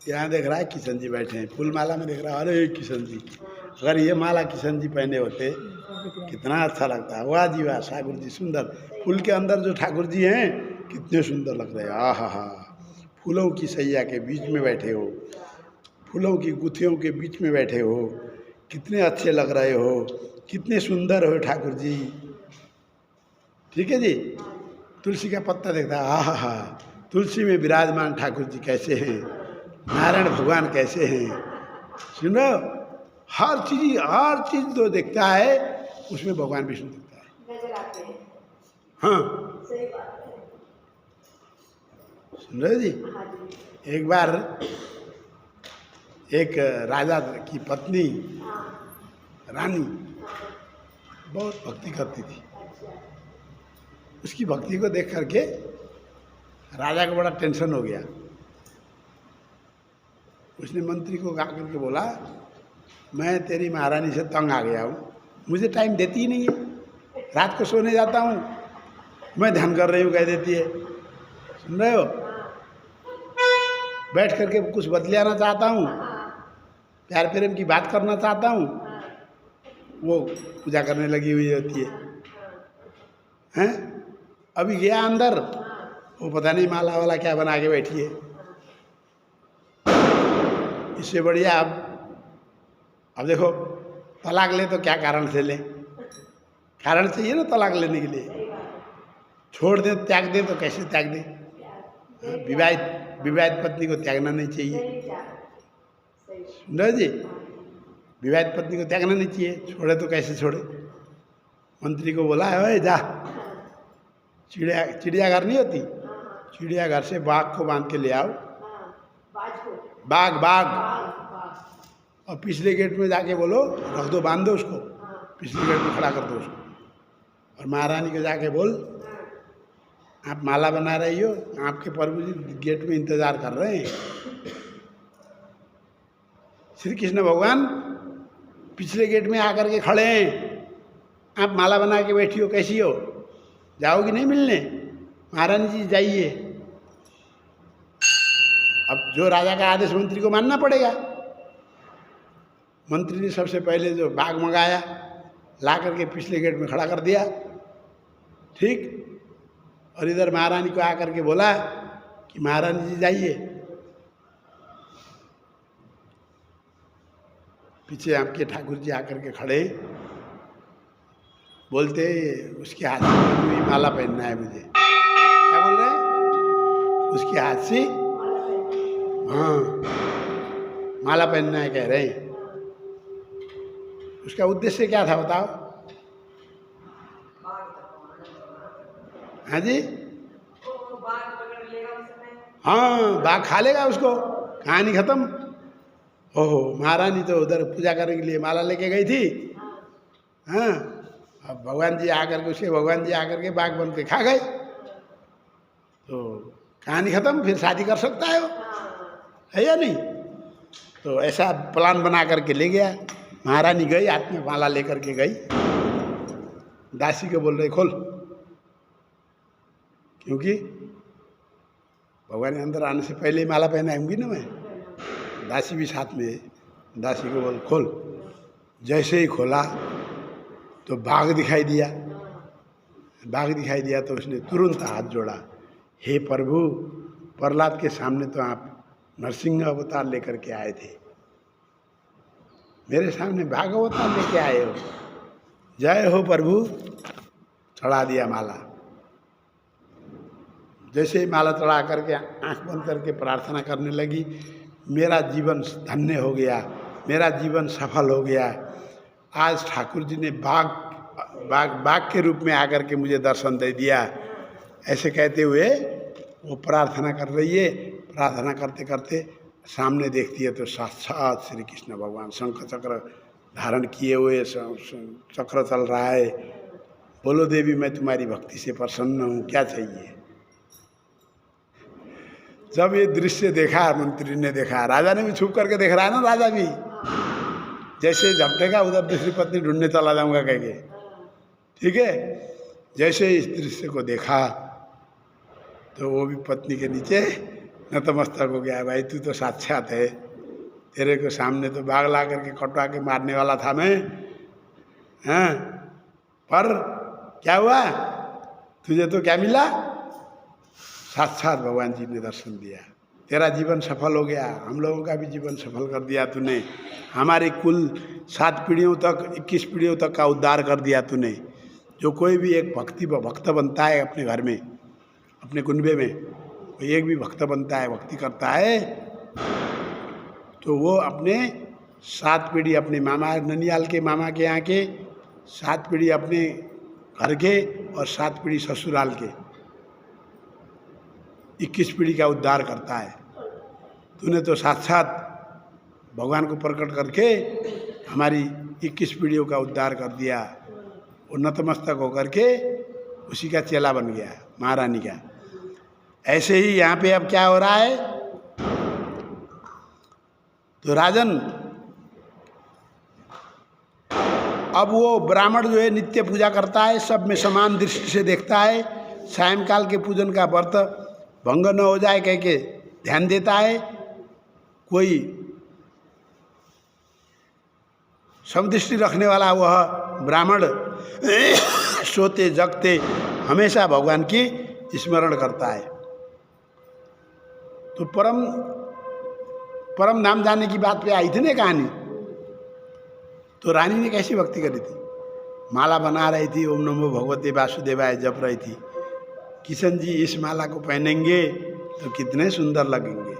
Speaker 1: यहाँ देख रहा है किशन जी बैठे हैं, फूल माला में देख रहा है, अरे किशन जी, अगर ये माला किशन जी पहने होते कितना अच्छा लगता है। वाह जी वाह, ठाकुर जी सुंदर, फूल के अंदर जो ठाकुर जी हैं कितने सुंदर लग रहे हैं। आहा हा, फूलों की सैया के बीच में बैठे हो, फूलों की गुत्थियों के बीच में बैठे हो, कितने अच्छे लग रहे हो, कितने सुंदर हो ठाकुर जी, ठीक है जी। तुलसी का पत्ता देखता है, आहा हा, तुलसी में विराजमान ठाकुर जी कैसे हैं, नारायण भगवान कैसे हैं। सुनो, हर चीज जो देखता है उसमें भगवान विष्णु दिखता है। हाँ, सुन रहे जी? एक बार एक राजा की पत्नी रानी बहुत भक्ति करती थी, उसकी भक्ति को देख करके राजा को बड़ा टेंशन हो गया। उसने मंत्री को गा करके बोला, मैं तेरी महारानी से तंग आ गया हूँ, मुझे टाइम देती ही नहीं है, रात को सोने जाता हूँ, मैं ध्यान कर रही हूँ कह देती है। सुन रहे हो? बैठ करके कुछ बतलाना चाहता हूँ, प्यार प्रेम की बात करना चाहता हूँ, वो पूजा करने लगी हुई होती है। हैं? अभी गया अंदर, वो पता नहीं माला वाला क्या बना के बैठी है। इससे बढ़िया अब देखो, तलाक ले तो क्या कारण से ले? कारण चाहिए ना तलाक लेने के लिए। छोड़ दे, त्याग दे तो कैसे त्याग दे? विवाहित पत्नी को त्यागना नहीं चाहिए न जी, विवाहित पत्नी को त्यागना नहीं चाहिए। छोड़े तो कैसे छोड़े? मंत्री को बोला, ओए जा, चिड़ियाघर नहीं होती, चिड़ियाघर से बाघ को बांध के ले आओ, बाघ, और पिछले गेट में जाके बोलो, रख दो, बांध दो उसको, पिछले गेट में खड़ा कर दो उसको। और महारानी को जाके बोल, आप माला बना रही हो, आपके प्रभु जी गेट में इंतजार कर रहे हैं। श्री कृष्ण भगवान पिछले गेट में आकर के खड़े हैं, आप माला बना के बैठी हो, कैसी हो? जाओगी नहीं मिलने? महारानी जी जाइए। अब जो राजा का आदेश मंत्री को मानना पड़ेगा। मंत्री ने सबसे पहले जो बाघ मंगाया, ला करके पिछले गेट में खड़ा कर दिया, ठीक। और इधर महारानी को आकर के बोला कि महारानी जी जाइए। पीछे आपके ठाकुर जी आकर के खड़े, बोलते उसके हाथ से भी माला पहनना है मुझे। क्या बोल रहे हैं? उसके हाथ से हाँ माला पहनना है कह रहे हैं। उसका उद्देश्य क्या था बताओ? हाँ जी, हाँ बाघ खा लेगा उसको, कहानी खत्म। ओहो, महारानी तो उधर पूजा करने के लिए माला लेके गई थी। हाँ, अब भगवान जी आकर के बाघ बन के खा गए, तो कहानी खत्म। फिर शादी कर सकता है वो, है या नहीं? तो ऐसा प्लान बना करके ले गया। महारानी गई, हाथ में माला लेकर के गई, दासी को बोल रहे खोल, क्योंकि भगवान के अंदर आने से पहले ही माला पहनाऊंगी ना मैं। दासी भी साथ में है। दासी को बोल खोल। जैसे ही खोला तो बाघ दिखाई दिया। तो उसने तुरंत हाथ जोड़ा, हे प्रभु, प्रहलाद के सामने तो आप नरसिंह अवतार लेकर के आए थे, मेरे सामने बाघ अवतार लेके आए हो, जय हो प्रभु। चढ़ा दिया माला। जैसे ही माला चढ़ा करके आंख बंद करके प्रार्थना करने लगी, मेरा जीवन धन्य हो गया, मेरा जीवन सफल हो गया। आज ठाकुर जी ने बाघ के रूप में आकर के मुझे दर्शन दे दिया। ऐसे कहते हुए वो प्रार्थना कर रही है। प्रार्थना करते करते सामने देखती है तो साक्षात श्री कृष्ण भगवान शंख चक्र धारण किए हुए चक्र चल रहा है। बोलो देवी, मैं तुम्हारी भक्ति से प्रसन्न हूँ, क्या चाहिए? जब ये दृश्य देखा, मंत्री ने देखा, राजा ने भी छुप करके देख रहा है ना। राजा भी जैसे झपटेगा उधर दूसरी पत्नी ढूंढने चला जाऊंगा कह के, ठीक है। जैसे इस दृश्य को देखा तो वो भी पत्नी के नीचे नतमस्तक हो गया। भाई तू तो साक्षात है, तेरे को सामने तो बाघ ला करके कटवा के मारने वाला था मैं, हाँ, पर क्या हुआ? तुझे तो क्या मिला? साक्षात भगवान जी ने दर्शन दिया। तेरा जीवन सफल हो गया, हम लोगों का भी जीवन सफल कर दिया तूने। हमारे कुल 7 पीढ़ियों तक, 21 पीढ़ियों तक का उद्धार कर दिया तूने। जो कोई भी एक भक्त बनता है अपने घर में, अपने कुनबे में कोई एक भी भक्त बनता है, भक्ति करता है, तो वो अपने 7 पीढ़ी अपने मामा ननियाल के मामा के यहाँ के, 7 पीढ़ी अपने घर के और 7 पीढ़ी ससुराल के, 21 पीढ़ी का उद्धार करता है। तूने तो साक्षात भगवान को प्रकट करके हमारी 21 पीढ़ियों का उद्धार कर दिया। वो नतमस्तक होकर के उसी का चेला बन गया महारानी का। ऐसे ही यहाँ पे अब क्या हो रहा है, तो राजन अब वो ब्राह्मण जो है नित्य पूजा करता है, सब में समान दृष्टि से देखता है, सायंकाल के पूजन का व्रत भंग न हो जाए कह के ध्यान देता है। कोई समदृष्टि रखने वाला वह ब्राह्मण सोते जगते हमेशा भगवान की स्मरण करता है। तो परम धाम जाने की बात पे आई थी ना कहानी, तो रानी ने कैसी भक्ति करी थी, माला बना रही थी, ओम नमो भगवते वासुदेवाय जप रही थी। किशन जी इस माला को पहनेंगे तो कितने सुंदर लगेंगे,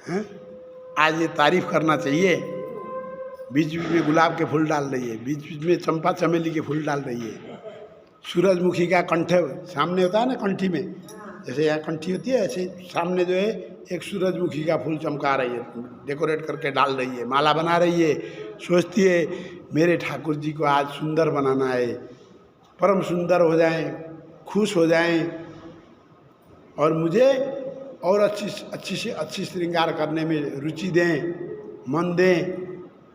Speaker 1: हैं? आज ये तारीफ करना चाहिए। बीच बीच में गुलाब के फूल डाल रही है, बीच बीच में चंपा चमेली के फूल डाल रही है, सूरजमुखी का कंठ सामने होता है ना, कंठी में जैसे यहाँ कंठी होती है ऐसे सामने जो है एक सूरजमुखी का फूल चमका रही है, डेकोरेट करके डाल रही है, माला बना रही है। सोचती है मेरे ठाकुर जी को आज सुंदर बनाना है, परम सुंदर हो जाएं, खुश हो जाएं और मुझे और अच्छी से अच्छी श्रृंगार करने में रुचि दें, मन दें।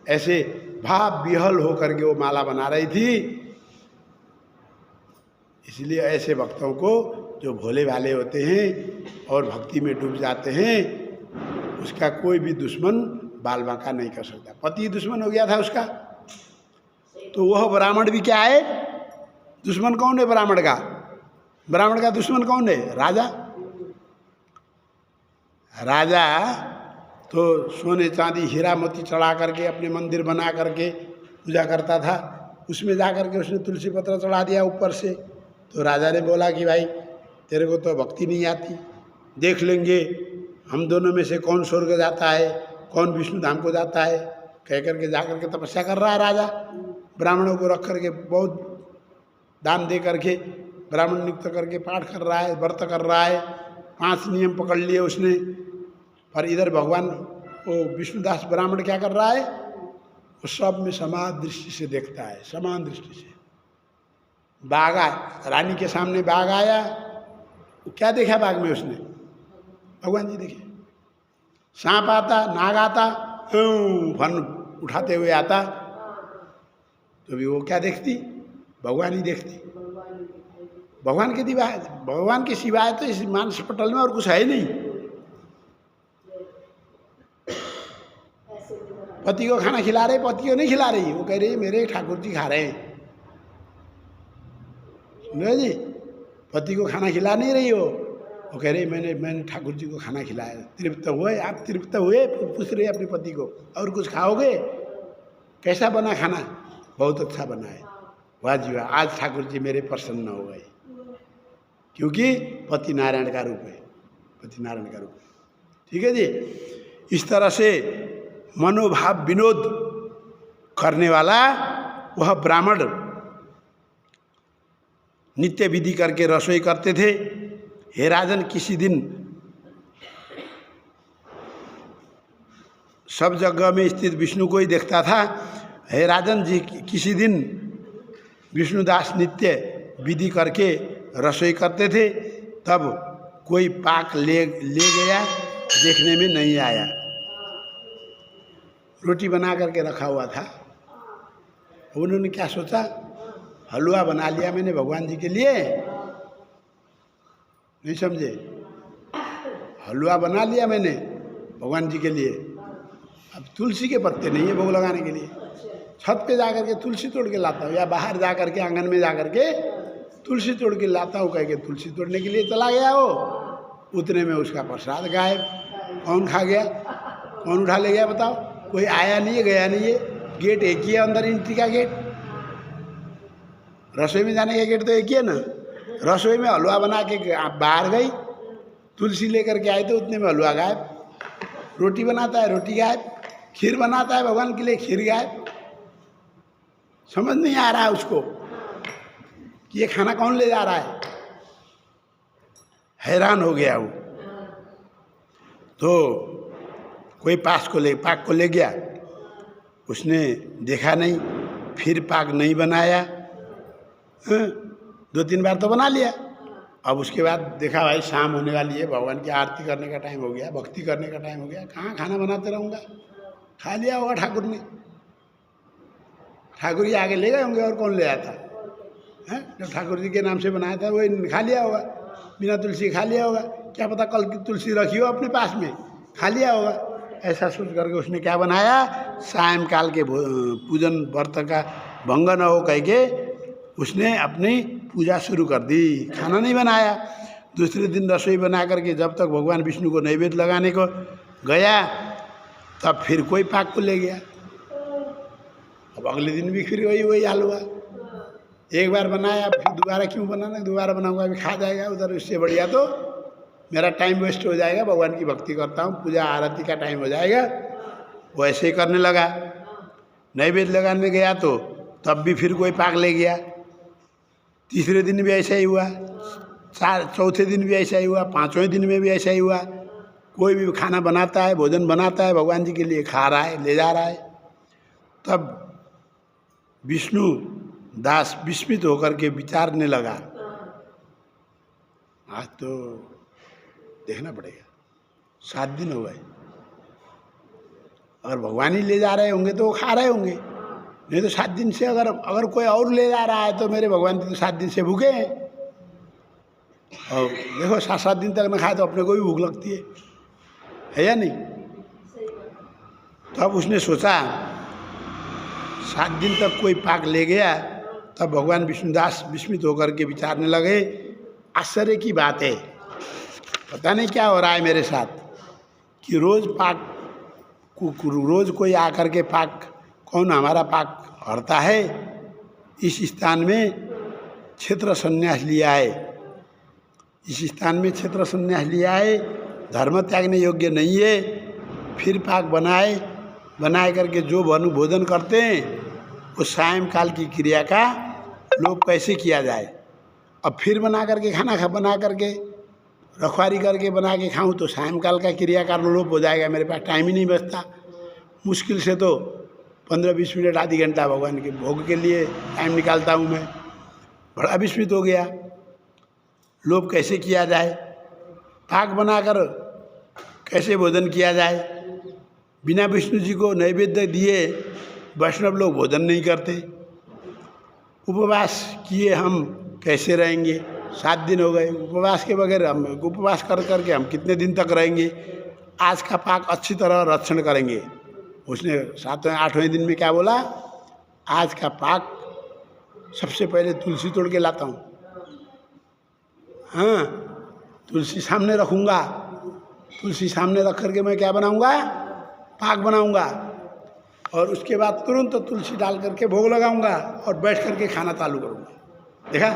Speaker 1: ऐसे भाव विहल होकर के वो माला बना रही थी। इसलिए ऐसे भक्तों को जो भोले भाले होते हैं और भक्ति में डूब जाते हैं, उसका कोई भी दुश्मन बाल बांका नहीं कर सकता। पति दुश्मन हो गया था उसका, तो वह ब्राह्मण भी क्या है, दुश्मन कौन है ब्राह्मण का? ब्राह्मण का दुश्मन कौन है? राजा। राजा तो सोने चांदी हीरा मोती चढ़ा करके अपने मंदिर बना करके पूजा करता था, उसमें जा करके उसने तुलसी पत्र चढ़ा दिया ऊपर से। तो राजा ने बोला कि भाई तेरे को तो भक्ति नहीं आती, देख लेंगे हम दोनों में से कौन स्वर्ग जाता है, कौन विष्णु धाम को जाता है, कह करके जा करके तपस्या कर रहा है राजा। ब्राह्मणों को रख करके बहुत दान दे करके ब्राह्मण नियुक्त करके पाठ कर रहा है, व्रत कर रहा है, 5 नियम पकड़ लिए उसने। पर इधर भगवान वो विष्णुदास ब्राह्मण क्या कर रहा है, वो सब में समान दृष्टि से देखता है, समान दृष्टि से। बाघ रानी के सामने बाघ आया, वो क्या देखा बाघ में उसने? भगवान जी देखे। सांप आता, नाग आता, फन उठाते हुए आता, तो भी वो क्या देखती? भगवान ही देखती। भगवान के दिवाय, भगवान के सिवाय तो इस मानस पटल में और कुछ है ही नहीं। पति को खाना खिला रहे, पति को नहीं खिला रही, वो कह रही है मेरे ठाकुर जी खा रहे हैं। सुन रहे जी, पति को खाना खिला नहीं रही हो, वो कह रही मैंने ठाकुर जी को खाना खिलाया। तृप्त हुए आप? तृप्त हुए? पूछ रहे अपने पति को, और कुछ खाओगे? कैसा बना खाना? बहुत अच्छा बना है। वाह जी वाह, आज ठाकुर जी मेरे प्रसन्न हो गए, क्योंकि पति नारायण का रूप है, पति नारायण का रूप है। ठीक है जी। इस तरह से मनोभाव विनोद करने वाला वह ब्राह्मण नित्य विधि करके रसोई करते थे। हे राजन, किसी दिन सब जगह में स्थित विष्णु को ही देखता था। हे राजन जी, किसी दिन विष्णुदास नित्य विधि करके रसोई करते थे, तब कोई पाक ले गया, देखने में नहीं आया। रोटी बना करके रखा हुआ था, उन्होंने क्या सोचा, हलवा बना लिया मैंने भगवान जी के लिए। नहीं समझे? हलवा बना लिया मैंने भगवान जी के लिए। अब तुलसी के पत्ते नहीं है भोग लगाने के लिए, छत पे जाकर के तुलसी तोड़ के लाता हूँ, या बाहर जा करके आंगन में जा करके तुलसी तोड़ के लाता हूँ, कह के तुलसी तोड़ने के लिए चला गया वो। उतने में उसका प्रसाद गायब। कौन खा गया? कौन उठा ले गया? बताओ। कोई आया नहीं है, गया नहीं है। गेट एक ही है, अंदर एंट्री का गेट। रसोई में जाने का गेट तो एक ही है ना। रसोई में हलवा बना के बाहर गई, तुलसी लेकर के आए तो उतने में हलवा गायब। रोटी बनाता है, रोटी गायब। खीर बनाता है भगवान के लिए, खीर गायब। समझ नहीं आ रहा है उसको कि ये खाना कौन ले जा रहा है। हैरान हो गया वो। तो कोई पाक को ले गया, उसने देखा नहीं, फिर पाक नहीं बनाया, हाँ, 2-3 बार तो बना लिया। अब उसके बाद देखा भाई शाम होने वाली है, भगवान की आरती करने का टाइम हो गया, भक्ति करने का टाइम हो गया, कहाँ खाना बनाते रहूँगा, खा लिया होगा ठाकुर ने। ठाकुर जी आगे ले गए होंगे, और कौन ले आता है? जब ठाकुर जी के नाम से बनाया था वही खा लिया होगा, बिना तुलसी खा लिया होगा। क्या पता कल की तुलसी रखी हो अपने पास में, खा लिया होगा। ऐसा सोच करके उसने क्या बनाया, सायंकाल के पूजन व्रत का भंग न हो कह के उसने अपनी पूजा शुरू कर दी। खाना नहीं बनाया। दूसरे दिन रसोई बना करके जब तक भगवान विष्णु को नैवेद्य लगाने को गया, तब फिर कोई पाक को ले गया। अब अगले दिन भी फिर वही हाल हुआ। एक बार बनाया, फिर दोबारा क्यों बनाना, दोबारा बनाऊंगा अभी खा जाएगा उधर, इससे बढ़िया तो मेरा टाइम वेस्ट हो जाएगा, भगवान की भक्ति करता हूँ, पूजा आरती का टाइम हो जाएगा। वो ऐसे ही करने लगा। नैवेद्य लगाने गया तो तब भी फिर कोई पाक ले गया। तीसरे दिन भी ऐसा ही हुआ, चौथे दिन भी ऐसा ही हुआ, पाँचवें दिन में भी ऐसा ही हुआ। कोई भी खाना बनाता है, भोजन बनाता है, भगवान जी के लिए खा रहा है, ले जा रहा है। तब विष्णु दास विस्मित होकर के विचारने लगा, आज तो देखना पड़ेगा, 7 दिन हो गए, अगर भगवान ही ले जा रहे होंगे तो वो खा रहे होंगे, नहीं तो 7 दिन से अगर कोई और ले जा रहा है तो मेरे भगवान तो 7 दिन से भूखे हैं। और देखो 7-7 दिन तक न खाए तो अपने को भी भूख लगती है या नहीं? तो अब उसने सोचा 7 दिन तक कोई पाक ले गया। तब भगवान विष्णुदास विस्मित होकर के विचारने लगे, आश्चर्य की बात है, पता नहीं क्या हो रहा है मेरे साथ कि रोज कोई आकर के पाक, कौन हमारा पाक हरता है। इस स्थान में क्षेत्र संन्यास लिया है, इस स्थान में क्षेत्र संन्यास लिया है, धर्म त्यागने योग्य नहीं है। फिर पाक बनाए करके जो भोजन करते हैं वो सायंकाल की क्रिया का लोप कैसे किया जाए। अब फिर बना करके खाना बना करके रखवारी करके बना के खाऊं तो सायंकाल का क्रिया का लोप हो जाएगा, मेरे पास टाइम ही नहीं बचता। मुश्किल से तो 15-20 मिनट आधी घंटा भगवान के भोग के लिए टाइम निकालता हूँ मैं। बड़ा विस्मित हो गया, लोप कैसे किया जाए, पाक बनाकर कैसे भोजन किया जाए। बिना विष्णु जी को नैवेद्य दिए वैष्णव लोग भोजन नहीं करते। उपवास किए हम कैसे रहेंगे, 7 दिन हो गए उपवास के बगैर, हम उपवास कर करके हम कितने दिन तक रहेंगे। आज का पाक अच्छी तरह रक्षण करेंगे। उसने 7वें-8वें दिन में क्या बोला, आज का पाक सबसे पहले तुलसी तोड़ के लाता हूँ, हाँ तुलसी सामने रखूँगा, तुलसी सामने रख करके मैं क्या बनाऊँगा, पाक बनाऊँगा, और उसके बाद तुरंत तुलसी डाल करके भोग लगाऊंगा और बैठ करके खाना चालू करूंगा। देखा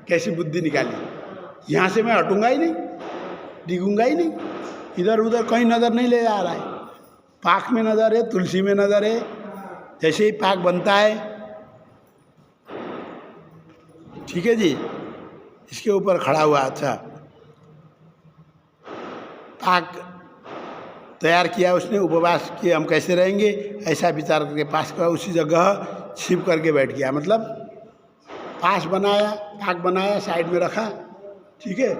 Speaker 1: कैसी बुद्धि निकाली। यहाँ से मैं हटूंगा ही नहीं, डिगूंगा ही नहीं, इधर उधर कहीं नज़र नहीं ले जा रहा है। पाक में नज़र है, तुलसी में नज़र है। जैसे ही पाक बनता है, ठीक है जी, इसके ऊपर खड़ा हुआ, अच्छा पाक तैयार किया उसने, उपवास किए हम कैसे रहेंगे, ऐसा विचार करके पास का उसी जगह छिप करके बैठ गया। मतलब पास बनाया, पाक बनाया, साइड में रखा, ठीक है,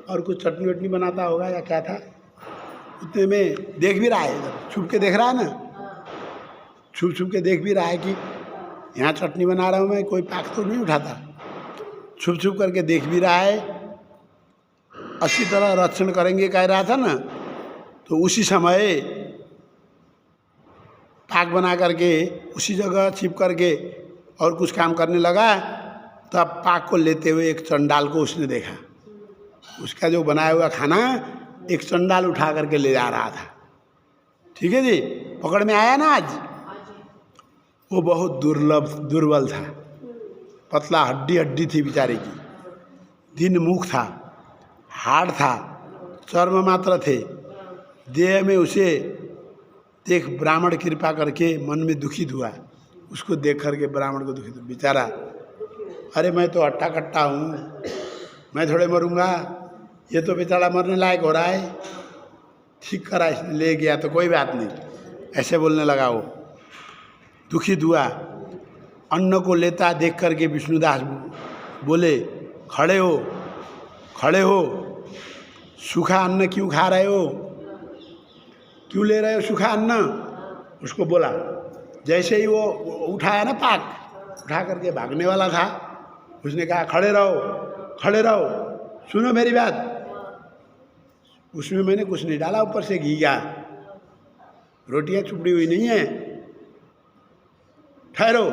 Speaker 1: और कुछ चटनी वटनी बनाता होगा या क्या था, उतने में देख भी रहा है, इधर छुप के देख रहा है ना, छुप के देख भी रहा है कि यहाँ चटनी बना रहा हूँ मैं, कोई पाक तो नहीं उठाता। छुप करके देख भी रहा है। अच्छी तरह रक्षण करेंगे कह रहा था ना, तो उसी समय पाक बना करके उसी जगह छिप करके और कुछ काम करने लगा। तब पाक को लेते हुए एक चंडाल को उसने देखा। उसका जो बनाया हुआ खाना एक चंडाल उठा करके ले जा रहा था। ठीक है जी, पकड़ में आया ना आज। वो बहुत दुर्बल था, पतला हड्डी थी बेचारे की, दिन मुख था, हाड़ था, चर्म मात्र थे देह में। उसे देख ब्राह्मण कृपा करके मन में दुखित हुआ। उसको देख करके ब्राह्मण को दुखित, बेचारा, अरे मैं तो हट्टा कट्टा हूँ, मैं थोड़े मरूंगा, ये तो बेचारा मरने लायक हो रहा है, ठीक करा इसने, ले गया तो कोई बात नहीं, ऐसे बोलने लगा। वो दुखित हुआ। अन्न को लेता देख करके विष्णुदास बोले खड़े हो, खड़े हो, सूखा अन्न क्यों खा रहे हो, क्यों ले रहे हो सूखा अन्न। उसको बोला, जैसे ही वो उठाया ना पाक, उठा करके भागने वाला था, उसने कहा खड़े रहो, खड़े रहो, सुनो मेरी बात। उसमें मैंने कुछ नहीं डाला, ऊपर से घी गया, रोटियां चुपड़ी हुई नहीं है। ठहरो,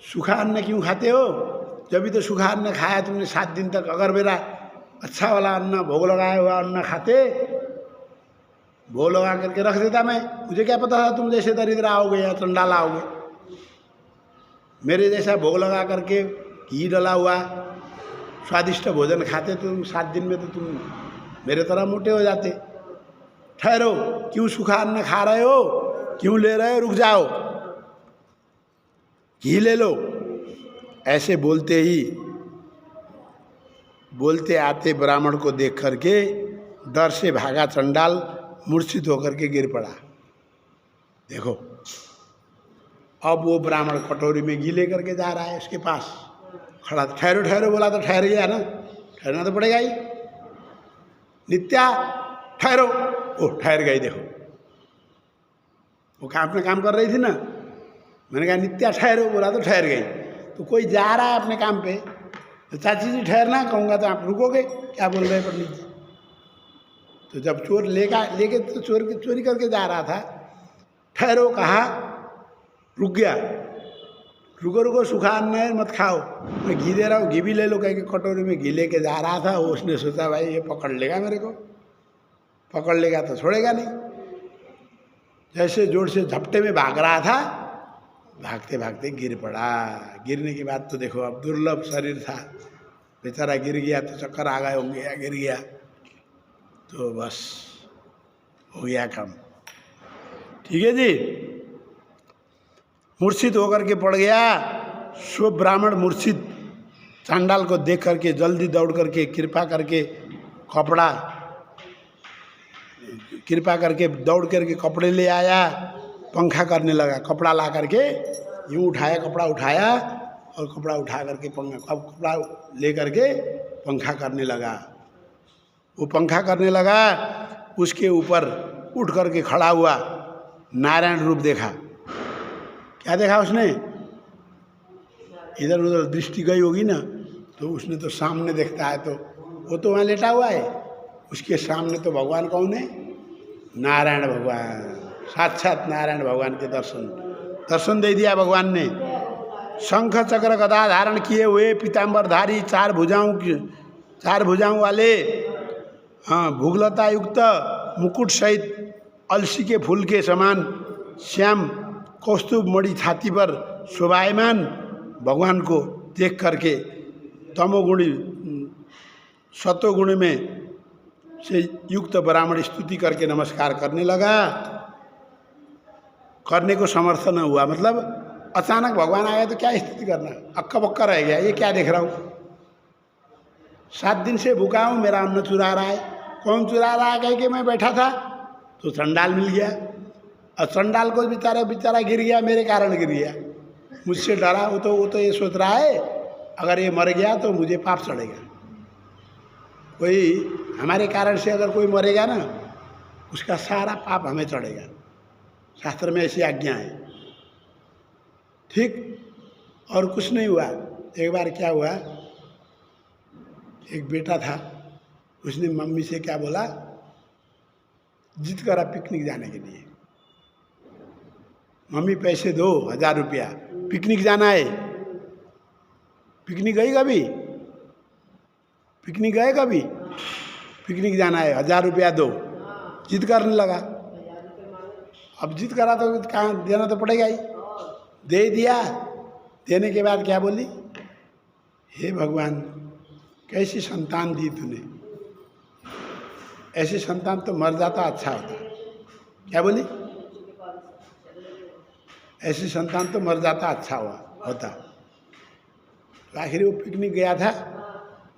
Speaker 1: सूखा अन्न क्यों खाते हो, जब भी तो सूखा अन्न खाया तुमने 7 दिन तक। अगर मेरा अच्छा वाला अन्न, भोग लगाया हुआ अन्न खाते, भोग लगा करके रख देता मैं, मुझे क्या पता था तुम जैसे दरिद्र आओगे या चंडाल आओगे। मेरे जैसा भोग लगा करके घी डला हुआ स्वादिष्ट भोजन खाते तो तुम 7 दिन में तो तुम मेरे तरह मोटे हो जाते। ठहरो, क्यों सूखा अन्न खा रहे हो, क्यों ले रहे हो, रुक जाओ, घी ले लो। ऐसे बोलते ही बोलते आते ब्राह्मण को देख करके डर से भागा चंडाल, मूर्छित होकर के गिर पड़ा। देखो, अब वो ब्राह्मण कटोरी में घी लेकर के जा रहा है, उसके पास खड़ा। ठहरो ठहरो बोला तो ठहर गया ना, ठहरना तो पड़ेगा ही। नित्या ठहरो, ओ ठहर गई। देखो, वो अपना काम कर रही थी ना, मैंने कहा नित्या ठहरो, बोला तो ठहर गई। तो कोई जा रहा है अपने काम पे, तो चाची जी ठहरना कहूँगा तो आप रुकोगे, क्या बोल रहे हैं पंडित जी। तो जब चोर लेके तो चोरी करके जा रहा था, ठहरो कहा, रुक गया। रुको रुको, सूखा अन्न है मत खाओ, मैं घी दे रहा हूँ, घी भी ले लो, कह के कटोरी में घी लेके जा रहा था। वो उसने सोचा भाई ये पकड़ लेगा मेरे को, पकड़ लेगा तो छोड़ेगा नहीं। जैसे जोर से झपटे में भाग रहा था, भागते भागते गिर पड़ा। गिरने के बाद तो देखो, अब दुर्लभ शरीर था, बेचारा गिर गया तो चक्कर आ गए होंगे या गिर गया तो बस हो गया काम। ठीक है जी, मूर्छित होकर के पड़ गया। सो ब्राह्मण मूर्छित चांडाल को देख करके जल्दी दौड़ करके कृपा करके दौड़ करके कपड़े ले आया, पंखा करने लगा। कपड़ा ला करके यूँ उठाया, कपड़ा उठाया और कपड़ा उठा करके कपड़ा ले करके पंखा करने लगा। वो पंखा करने लगा, उसके ऊपर उठ करके खड़ा हुआ, नारायण रूप देखा। क्या देखा उसने, इधर उधर दृष्टि गई होगी ना, तो उसने तो सामने देखता है, तो वो तो वहाँ लेटा हुआ है, उसके सामने तो भगवान कौन है, नारायण भगवान, साक्षात नारायण भगवान के दर्शन दे दिया भगवान ने। शंख चक्र गदा धारण किए हुए, पीताम्बरधारी, 4 भुजाओं वाले, हाँ, भूगलता युक्त मुकुट सहित अलसी के फूल के समान श्याम कौस्तुभ मणि छाती पर शोभायमान भगवान को देख करके तमोगुणी सतोगुण में से युक्त ब्राह्मण स्तुति करके नमस्कार करने लगा। करने को समर्थ न हुआ, मतलब अचानक भगवान आया तो क्या स्तुति करना, अक्का बक्का रह गया, ये क्या देख रहा हूँ, 7 दिन से भूखा हूँ, मेरा अन्न चुरा रहा है। कौन चुरा रहा है, कह के मैं बैठा था तो चंडाल मिल गया, और चंडाल को बेचारा गिर गया, मेरे कारण गिर गया, मुझसे डरा। वो तो ये सोच रहा है अगर ये मर गया तो मुझे पाप चढ़ेगा। कोई हमारे कारण से अगर कोई मरेगा ना, उसका सारा पाप हमें चढ़ेगा, शास्त्र में ऐसी आज्ञा है। ठीक, और कुछ नहीं हुआ। एक बार क्या हुआ, एक बेटा था, उसने मम्मी से क्या बोला, जिद करा पिकनिक जाने के लिए, मम्मी पैसे दो 1000 रुपया, पिकनिक जाना है। पिकनिक गई कभी, पिकनिक गए कभी, पिकनिक जाना है, 1000 रुपया दो। जिद करने लगा, अब जिद करा तो कहाँ देना तो पड़ेगा ही, दे दिया। देने के बाद क्या बोली, हे भगवान कैसी संतान दी तूने, ऐसी संतान तो मर जाता अच्छा होता। क्या बोली, ऐसी संतान तो मर जाता अच्छा होता। तो आखिर वो पिकनिक गया था,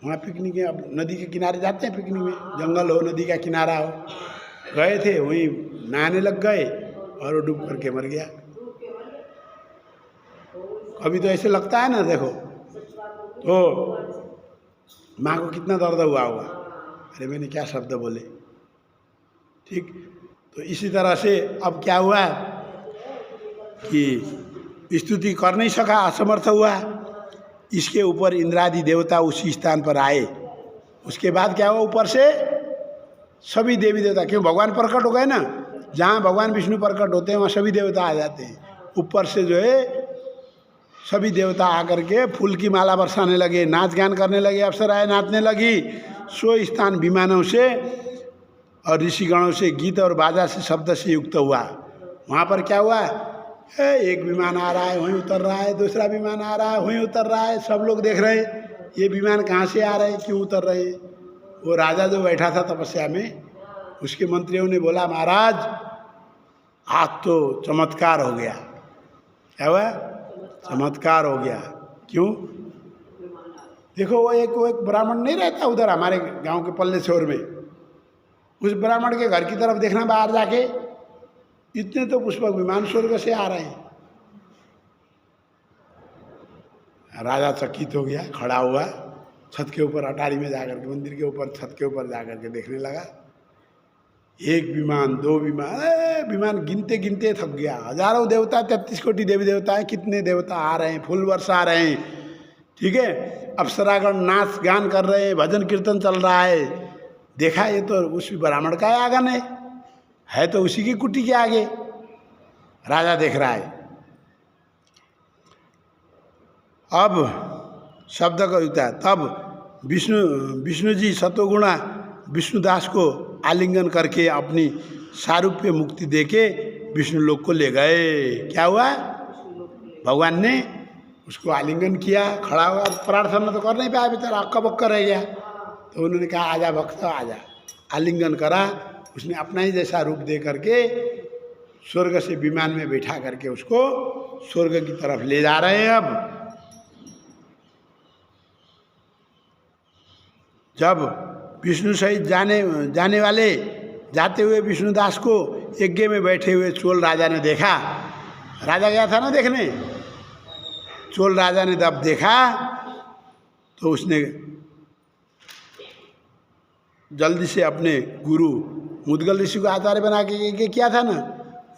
Speaker 1: वहाँ पिकनिक में, अब नदी के किनारे जाते हैं पिकनिक में, जंगल हो, नदी का किनारा हो, गए थे, वहीं नहाने लग गए और वो डूब करके मर गया। अभी तो ऐसे लगता है ना, देखो तो माँ को कितना दर्द हुआ होगा, अरे मैंने क्या शब्द बोले। ठीक, तो इसी तरह से अब क्या हुआ कि स्तुति कर नहीं सका, असमर्थ हुआ। इसके ऊपर इंद्रादि देवता उसी स्थान पर आए। उसके बाद क्या हुआ, ऊपर से सभी देवी देवता, क्यों भगवान प्रकट हो गए ना, जहाँ भगवान विष्णु प्रकट होते हैं वहाँ सभी देवता आ जाते हैं। ऊपर से जो है सभी देवता आकर के फूल की माला बरसाने लगे, नाच गान करने लगे, अप्सराएं नाचने लगी। सो स्थान विमानों से और ऋषिगणों से गीत और बाजा से शब्द से युक्त हुआ। वहाँ पर क्या हुआ, एक विमान आ रहा है वहीं उतर रहा है, दूसरा विमान आ रहा है वहीं उतर रहा है, सब लोग देख रहे हैं ये विमान कहाँ से आ रहे हैं, क्यों उतर रहे हैं। वो राजा जो बैठा था तपस्या में, उसके मंत्रियों ने बोला महाराज आज तो चमत्कार हो गया। क्या हुआ, चमत्कार हो गया। क्यों, देखो वो एक ब्राह्मण नहीं रहता उधर हमारे गांव के पल्ले शोर में, उस ब्राह्मण के घर की तरफ देखना बाहर जाके, इतने तो पुष्पक विमान स्वर्ग से आ रहे हैं। राजा चकित हो गया, खड़ा हुआ, छत के ऊपर अटारी में जाकर के, मंदिर के ऊपर छत के ऊपर जाकर के देखने लगा। एक विमान, दो विमान, विमान गिनते गिनते थक गया। हजारों देवता, 33 कोटि देवी देवता है, कितने देवता आ रहे हैं, फूल बरसा रहे हैं। ठीक है, अप्सरागण नाच गान कर रहे हैं, भजन कीर्तन चल रहा है। देखा ये तो उस ब्राह्मण का आंगन है तो उसी की कुटी के आगे। राजा देख रहा है। अब शब्द का युक्त है। तब विष्णु जी सतोगुणा विष्णुदास को आलिंगन करके अपनी सारूप्य मुक्ति देके विष्णु लोक को ले गए। क्या हुआ, भगवान ने उसको आलिंगन किया, खड़ा हुआ, प्रार्थना तो कर नहीं पाया, बेचारा अक्का बक्का रह गया। तो उन्होंने कहा आजा भक्त आजा, आलिंगन करा। उसने अपना ही जैसा रूप दे करके स्वर्ग से विमान में बैठा करके उसको स्वर्ग की तरफ ले जा रहे हैं। अब जब विष्णु सहित जाने वाले जाते हुए विष्णुदास को यज्ञ में बैठे हुए चोल राजा ने देखा। राजा गया था ना देखने, चोल राजा ने जब देखा तो उसने जल्दी से अपने गुरु मुद्गल ऋषि को आचार्य बना के यज्ञ किया था ना,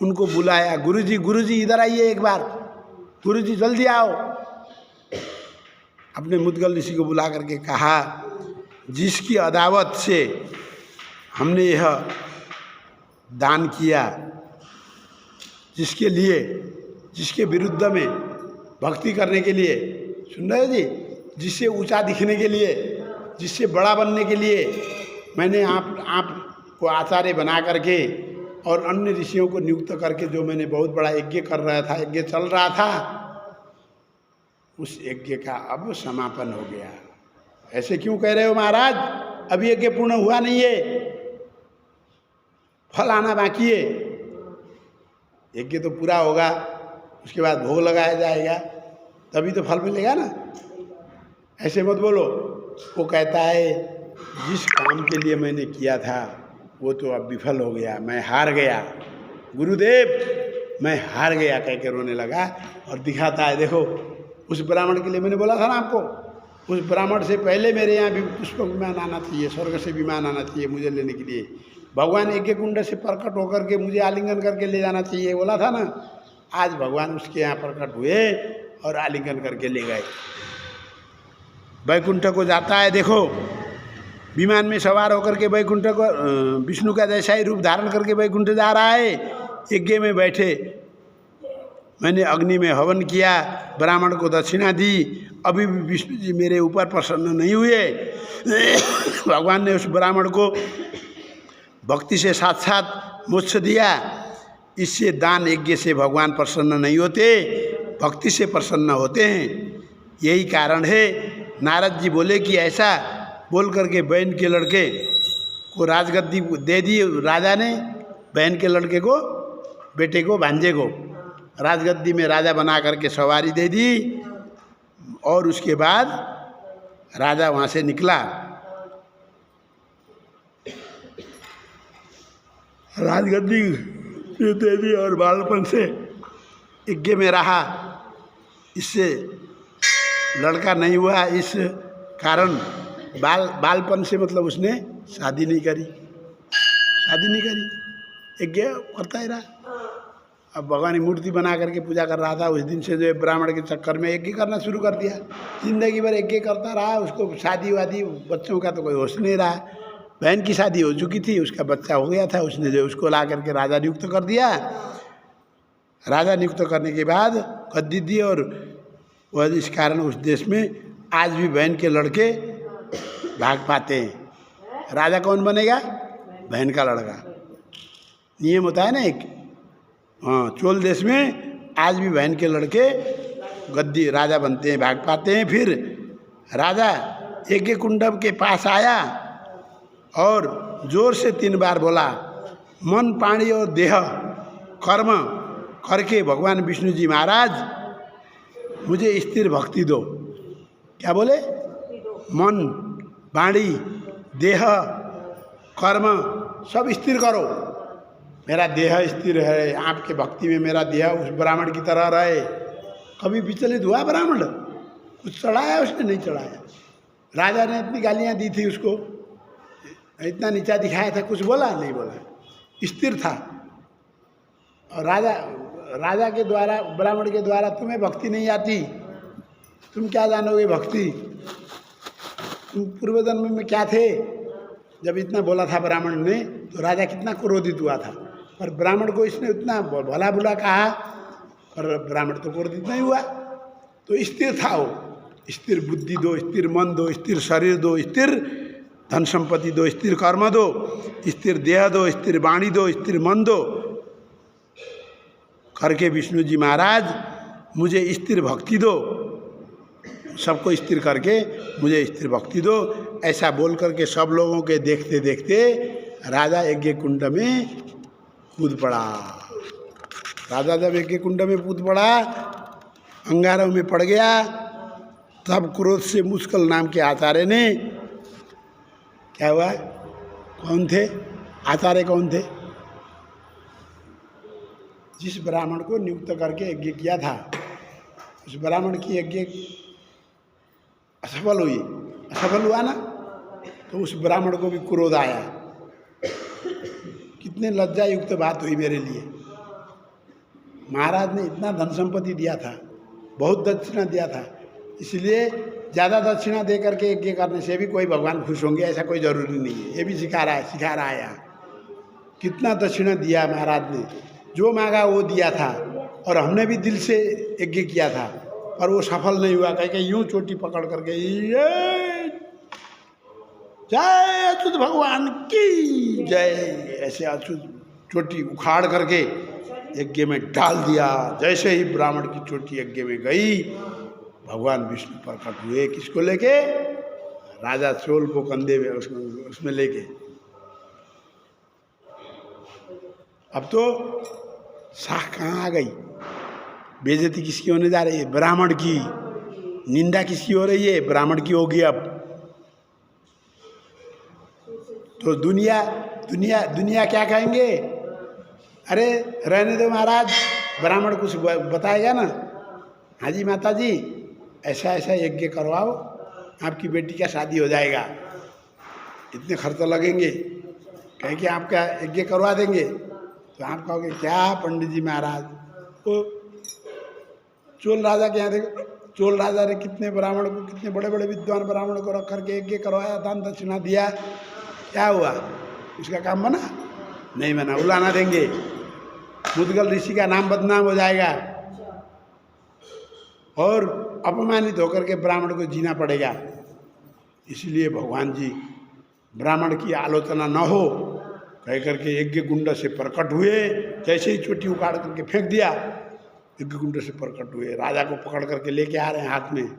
Speaker 1: उनको बुलाया। गुरुजी इधर आइए एक बार, गुरुजी जल्दी आओ। अपने मुद्गल ऋषि को बुला करके कहा जिसकी अदावत से हमने यह दान किया, जिसके लिए, जिसके विरुद्ध में भक्ति करने के लिए, सुन रहे जी, जिससे ऊंचा दिखने के लिए, जिससे बड़ा बनने के लिए मैंने आपको आचार्य बना करके और अन्य ऋषियों को नियुक्त करके जो मैंने बहुत बड़ा यज्ञ कर रहा था, यज्ञ चल रहा था, उस यज्ञ का अब समापन हो गया। ऐसे क्यों कह रहे हो महाराज, अभी यज्ञ पूर्ण हुआ नहीं है, फल आना बाकी है। यज्ञ तो पूरा होगा, उसके बाद भोग लगाया जाएगा, तभी तो फल मिलेगा ना। ऐसे मत बोलो। वो कहता है जिस काम के लिए मैंने किया था वो तो अब विफल हो गया, मैं हार गया गुरुदेव, मैं हार गया कह के रोने लगा। और दिखाता है, देखो उस ब्राह्मण के लिए मैंने बोला था ना आपको, उस ब्राह्मण से पहले मेरे यहाँ भी पुष्पक विमान आना चाहिए, स्वर्ग से विमान आना चाहिए मुझे लेने के लिए। भगवान यज्ञ कुंड से प्रकट होकर के मुझे आलिंगन करके ले जाना चाहिए, बोला था ना। आज भगवान उसके यहाँ प्रकट हुए और आलिंगन करके ले गए। वैकुंठ को जाता है, देखो विमान में सवार होकर के वैकुंठ को, विष्णु का जैसा ही रूप धारण करके वैकुंठ जा रहा है। यज्ञ में बैठे मैंने अग्नि में हवन किया, ब्राह्मण को दक्षिणा दी, अभी भी विष्णु जी मेरे ऊपर प्रसन्न नहीं हुए। भगवान ने उस ब्राह्मण को भक्ति से साथ साथ मोक्ष दिया। इससे दान यज्ञ से भगवान प्रसन्न नहीं होते, भक्ति से प्रसन्न होते हैं। यही कारण है नारद जी बोले कि ऐसा बोल करके बहन के लड़के को राजगद्दी दे दी राजा ने, बहन के लड़के को, बेटे को, भांजे को राजगद्दी में राजा बना करके सवारी दे दी। और उसके बाद राजा वहाँ से निकला, राजगद्दी दे दी और बालपन से यज्ञ में रहा। इससे लड़का नहीं हुआ, इस कारण बालपन से मतलब उसने शादी नहीं करी, यज्ञ करता ही रहा। अब भगवान की मूर्ति बना करके पूजा कर रहा था, उस दिन से जो है ब्राह्मण के चक्कर में यज्ञ करना शुरू कर दिया। जिंदगी भर यज्ञ करता रहा, उसको शादी वादी बच्चों का तो कोई होश नहीं रहा। बहन की शादी हो चुकी थी, उसका बच्चा हो गया था, उसने जो उसको ला करके राजा नियुक्त कर दिया। राजा नियुक्त करने के बाद गद्दी दी, और वह इस कारण उस देश में आज भी बहन के लड़के भाग पाते हैं। राजा कौन बनेगा? बहन का लड़का। नियम होता है ना एक। हाँ, चोल देश में आज भी बहन के लड़के गद्दी राजा बनते हैं, भाग पाते हैं। फिर राजा यज्ञ कुंडम के पास आया और जोर से 3 बार बोला, मन प्राणी और देह कर्म करके भगवान विष्णु जी महाराज मुझे स्थिर भक्ति दो। क्या बोले? मन वाणी देह कर्म सब स्थिर करो, मेरा देह स्थिर है, आपके भक्ति में मेरा देह उस ब्राह्मण की तरह रहे। कभी विचलित हुआ ब्राह्मण? कुछ चढ़ाया उसने? नहीं चढ़ाया। राजा ने इतनी गालियाँ दी थी उसको, इतना नीचा दिखाया था, कुछ बोला? नहीं बोला, स्थिर था। और राजा के द्वारा, ब्राह्मण के द्वारा तुम्हें भक्ति नहीं आती, तुम क्या जानोगे भक्ति, तुम पूर्व जन्म में क्या थे? जब इतना बोला था ब्राह्मण ने तो राजा कितना क्रोधित हुआ था, पर ब्राह्मण को इसने इतना भला बुला कहा, पर ब्राह्मण तो क्रोधित नहीं हुआ। तो स्थिर था वो। स्थिर बुद्धि दो, स्थिर मन दो, स्थिर शरीर दो, स्थिर धन संपत्ति दो, स्थिर कर्म दो, स्थिर देह दो, स्थिर वाणी दो, स्थिर मन दो करके विष्णु जी महाराज मुझे स्थिर भक्ति दो, सबको स्थिर करके मुझे स्थिर भक्ति दो। ऐसा बोल करके सब लोगों के देखते देखते राजा यज्ञ कुंड में कूद पड़ा। राजा जब यज्ञ कुंड में कूद पड़ा, अंगारों में पड़ गया, तब क्रोध से मुश्किल नाम के आचार्य ने, क्या हुआ? कौन थे आचार्य? कौन थे? जिस ब्राह्मण को नियुक्त करके यज्ञ किया था, उस ब्राह्मण की यज्ञ असफल हुई, असफल हुआ ना, तो उस ब्राह्मण को भी क्रोध आया। कितने लज्जा युक्त बात हुई मेरे लिए। महाराज ने इतना धन संपत्ति दिया था, बहुत दक्षिणा दिया था, इसलिए ज़्यादा दक्षिणा दे करके यज्ञ करने से भी कोई भगवान खुश होंगे ऐसा कोई ज़रूरी नहीं है। ये भी सिखा रहा है यहाँ। कितना दक्षिणा दिया महाराज ने, जो मांगा वो दिया था, और हमने भी दिल से यज्ञ किया था, पर वो सफल नहीं हुआ। कहीं यूं चोटी पकड़ करके जय अच्युत भगवान की जय, ऐसे अच्युत चोटी उखाड़ करके यज्ञ में डाल दिया। जैसे ही ब्राह्मण की चोटी यज्ञ में गई, भगवान विष्णु प्रकट हुए। किसको लेके? राजा चोल को कंधे में उसमें लेके। अब तो शाह कहाँ आ गई? बेइज्जती किसकी होने जा रही है? ब्राह्मण की। निंदा किसकी हो रही है? ब्राह्मण की होगी। अब तो दुनिया क्या कहेंगे? अरे रहने दो महाराज, ब्राह्मण कुछ बताएगा ना। हाँ जी माता जी, ऐसा ऐसा यज्ञ करवाओ, आपकी बेटी का शादी हो जाएगा, इतने खर्च लगेंगे, कहें कि आपका यज्ञ करवा देंगे। तो आप कहोगे क्या पंडित जी महाराज? तो चोल राजा के यहाँ देखो, चोल राजा ने कितने ब्राह्मण को, कितने बड़े बड़े विद्वान ब्राह्मण को रख करके यज्ञ करवाया, दान दक्षिणा दिया। क्या हुआ? उसका काम बना? नहीं बना। उलाना देंगे, मुद्गल ऋषि का नाम बदनाम हो जाएगा, और अपमानित होकर के ब्राह्मण को जीना पड़ेगा। इसलिए भगवान जी ब्राह्मण की आलोचना न हो कह करके यज्ञ कुंड से प्रकट हुए। जैसे ही चोटी उखाड़ करके फेंक दिया, यज्ञ कुंड से प्रकट हुए। राजा को पकड़ करके लेके आ रहे हैं हाथ में,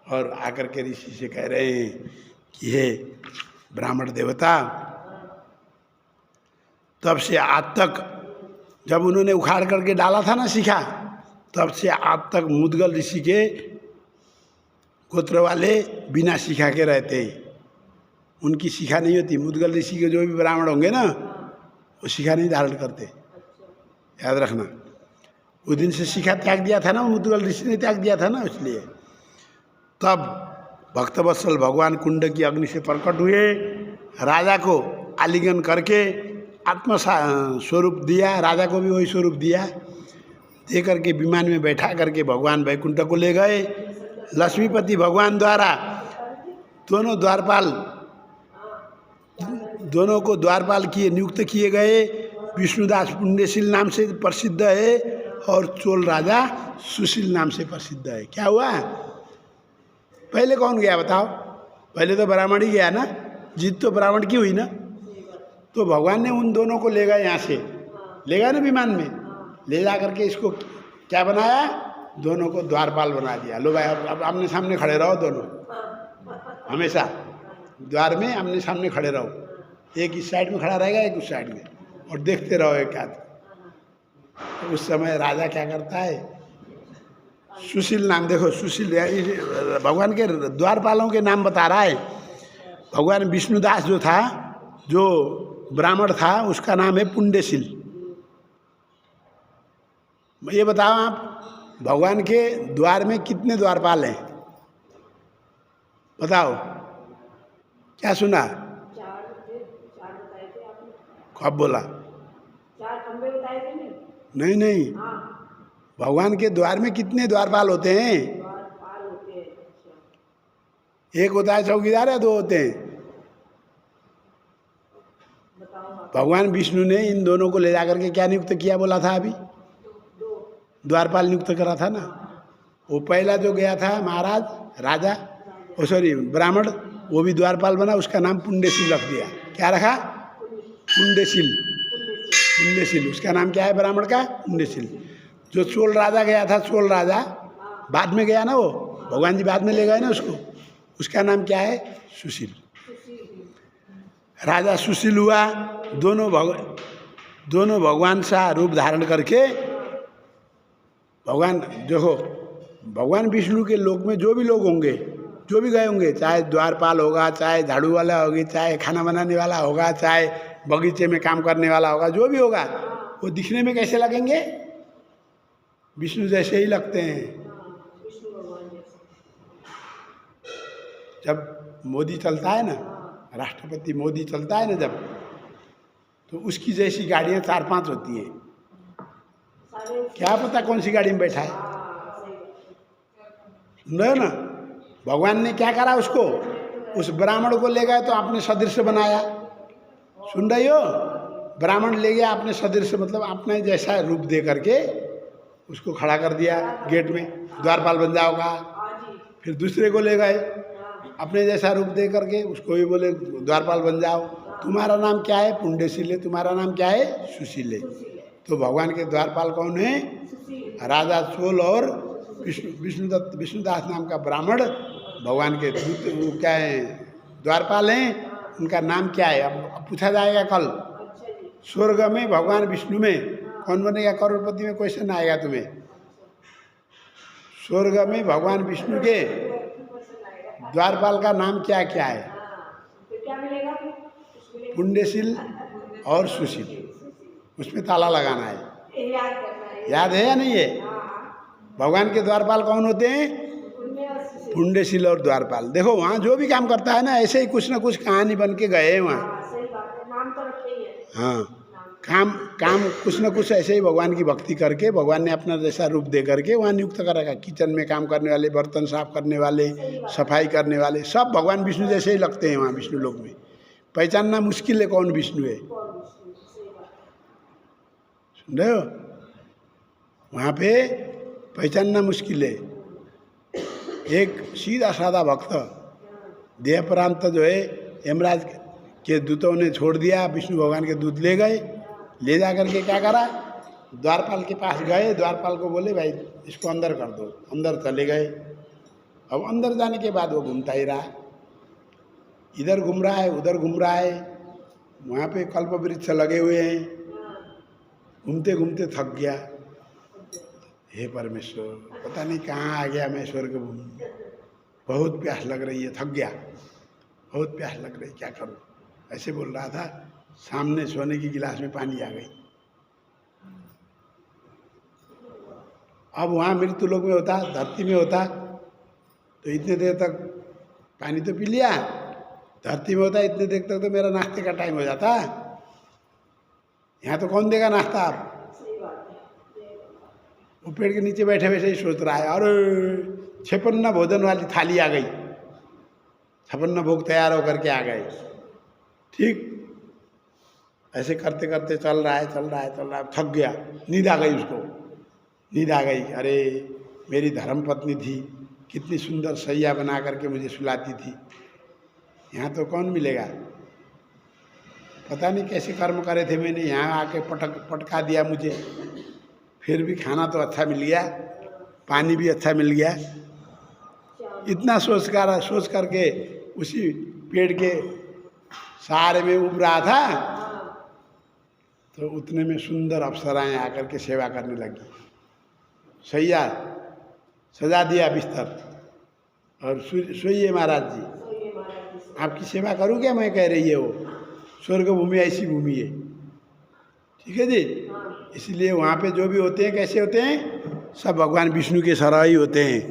Speaker 1: और आकर के ऋषि से कह रहे हैं कि हे ब्राह्मण देवता, तब से आज तक, जब उन्होंने उखाड़ करके डाला था ना शिखा, तब से आज तक मुद्गल ऋषि के गोत्र वाले बिना शिखा के रहते हैं। उनकी शिखा नहीं होती। मुद्गल ऋषि के जो भी ब्राह्मण होंगे ना, वो शिखा नहीं धारण करते, याद रखना। उस दिन से शिखा त्याग दिया था ना, मुद्गल ऋषि ने त्याग दिया था ना, इसलिए तब भक्तवत्सल भगवान कुंड की अग्नि से प्रकट हुए, राजा को आलिंगन करके आत्म स्वरूप दिया, राजा को भी वही स्वरूप दिया, दे करके विमान में बैठा करके भगवान वैकुंठ को ले गए। लक्ष्मीपति भगवान द्वारा दोनों को द्वारपाल किए, नियुक्त किए गए। विष्णुदास पुण्यशील नाम से प्रसिद्ध है और चोल राजा सुशील नाम से प्रसिद्ध है। क्या हुआ? पहले कौन गया बताओ? पहले तो ब्राह्मण ही गया ना, जीत तो ब्राह्मण की हुई ना। तो भगवान ने उन दोनों को ले गए, यहाँ से ले गए ना विमान में, ले जा करके इसको क्या बनाया? दोनों को द्वारपाल बना दिया। लो भाई अब आमने सामने खड़े रहो, दोनों हमेशा द्वार में आमने सामने खड़े रहो, एक इस साइड में खड़ा रहेगा, एक उस साइड में, और देखते रहो एक आध। तो उस समय राजा क्या करता है? सुशील नाम, देखो सुशील भगवान के द्वारपालों के नाम बता रहा है। भगवान विष्णुदास जो था, जो ब्राह्मण था, उसका नाम है पुण्यशील। ये बताओ आप, भगवान के द्वार में कितने द्वारपाल हैं? बताओ, क्या सुना? कब बोला?
Speaker 2: 4 खंबे बताए थे
Speaker 1: नहीं नहीं, भगवान के द्वार में कितने द्वारपाल होते हैं?
Speaker 2: द्वारपाल होते हैं।
Speaker 1: एक होता है चौकीदार या 2 होते हैं? भगवान विष्णु ने इन दोनों को ले जाकर के क्या नियुक्त किया बोला था अभी?
Speaker 2: 2
Speaker 1: द्वारपाल नियुक्त करा था ना। वो पहला जो गया था महाराज, राजा, ओ सॉरी ब्राह्मण, वो भी द्वारपाल बना, उसका नाम पुण्यशील रख दिया। क्या रखा? पुण्यशील। पुण्यशील, उसका नाम क्या है ब्राह्मण का? पुण्यशील। जो चोल राजा गया था, चोल राजा बाद में गया ना, वो भगवान जी बाद में ले गए ना उसको, उसका नाम क्या है? सुशील। राजा सुशील हुआ। दोनों भगवान सा रूप धारण करके, भगवान देखो, भगवान विष्णु के लोक में जो भी लोग होंगे, जो भी गए होंगे, चाहे द्वारपाल होगा, चाहे झाड़ू वाला होगी, चाहे खाना बनाने वाला होगा, चाहे बगीचे में काम करने वाला होगा, जो भी होगा, वो दिखने में कैसे लगेंगे? विष्णु जैसे ही लगते हैं।
Speaker 2: विष्णु भगवान जैसे।
Speaker 1: जब मोदी चलता है ना, राष्ट्रपति मोदी चलता है ना जब, तो उसकी जैसी गाड़ियाँ 4-5 होती है। क्या पता कौन सी गाड़ी में बैठा है? सुन रहे हो ना? भगवान ने क्या करा उसको? उस ब्राह्मण को ले गए तो आपने सदृश बनाया। सुन रही हो? ब्राह्मण ले गया आपने सदृश, मतलब आपने जैसा रूप दे करके उसको खड़ा कर दिया गेट में, द्वारपाल बन जाओगा। फिर दूसरे को ले गए, अपने जैसा रूप दे करके उसको भी बोले द्वारपाल बन जाओ। तुम्हारा नाम क्या है? पुण्यशील है। तुम्हारा नाम क्या है? सुशील है। तो भगवान के द्वारपाल कौन है? राजा चोल और विष्णुदास नाम का ब्राह्मण भगवान के दूत, वो क्या है? द्वारपाल हैं। उनका नाम क्या है? अब पूछा जाएगा कल स्वर्ग में भगवान विष्णु में कौन बनेगा करोड़पति में, क्वेश्चन आएगा तुम्हें। स्वर्ग में भगवान विष्णु के द्वारपाल का नाम क्या क्या है? पुण्यशील और सुशील। उसमें ताला लगाना है। याद है या नहीं है? भगवान के द्वारपाल कौन होते हैं? पुण्यशील और द्वारपाल। देखो वहाँ जो भी काम करता है ना, ऐसे ही कुछ ना कुछ कहानी बन के गए हैं वहाँ। हाँ, काम कुछ ना कुछ ऐसे ही भगवान की भक्ति करके, भगवान ने अपना जैसा रूप दे करके वहाँ नियुक्त करेगा। किचन में काम करने वाले, बर्तन साफ करने वाले, सफाई करने वाले, सब भगवान विष्णु जैसे ही लगते हैं वहाँ विष्णु लोक में। पहचानना मुश्किल है कौन विष्णु है। सुन रहे हो? वहाँ पे पहचानना मुश्किल है। एक सीधा साधा भक्त देहप्रांत जो है, यमराज के दूतों ने छोड़ दिया, विष्णु भगवान के दूत ले गए। ले जा करके क्या करा? द्वारपाल के पास गए, द्वारपाल को बोले भाई इसको अंदर कर दो। अंदर चले गए। अब अंदर जाने के बाद वो घूमता ही रहा, इधर घूम रहा है, उधर घूम रहा है। वहाँ पे कल्प वृक्ष लगे हुए हैं। घूमते घूमते थक गया। हे परमेश्वर, पता नहीं कहाँ आ गया मैं स्वर्ग भूमि, बहुत प्यास लग रही है, थक गया, बहुत प्यास लग रही, क्या करूँ? ऐसे बोल रहा था, सामने सोने की गिलास में पानी आ गई। अब वहाँ मृत्यु लोक में होता, धरती में होता, तो इतने देर तक पानी तो पी लिया, धरती में होता है इतने देर तक तो मेरा नाश्ते का टाइम हो जाता। यहाँ तो कौन देगा नाश्ता आप।
Speaker 2: सही बात है।
Speaker 1: वो पेड़ के नीचे बैठे बैठे ही सोच रहा है, अरे 56 भोजन वाली थाली आ गई, 56 भोग तैयार होकर के आ गए। ठीक ऐसे करते करते चल रहा है, थक गया, नींद आ गई उसको, नींद आ गई। अरे मेरी धर्म पत्नी थी, कितनी सुंदर सैया बना करके मुझे सुलाती थी, यहाँ तो कौन मिलेगा। पता नहीं कैसे कर्म करे थे मैंने, यहाँ आके पटका दिया मुझे। फिर भी खाना तो अच्छा मिल गया, पानी भी अच्छा मिल गया। इतना सोच करके उसी पेड़ के सहारे में उब रहा था, तो उतने में सुंदर अप्सराएं आकर के सेवा करने लगी। सैया सजा दिया बिस्तर और सोइए महाराज जी,
Speaker 2: सोइए महाराज जी।
Speaker 1: आपकी सेवा करूँ क्या मैं, कह रही है वो। स्वर्ग भूमि ऐसी भूमि है, ठीक है जी। इसलिए वहाँ पे जो भी होते हैं कैसे होते हैं, सब भगवान विष्णु के सरह ही होते हैं।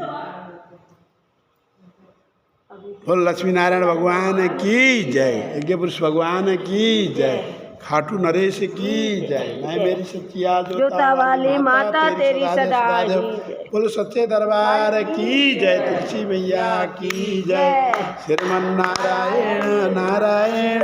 Speaker 1: बोल लक्ष्मी नारायण भगवान की जय, यज्ञ पुरुष भगवान की जय, खाटू नरेश की जय। मैं मेरी सच्चिया
Speaker 2: जोता वाली माता तेरी सदा की जय।
Speaker 1: बोलो सच्चे दरबार की जय, तुलसी मैया की जय। श्रीमन नारायण नारायण।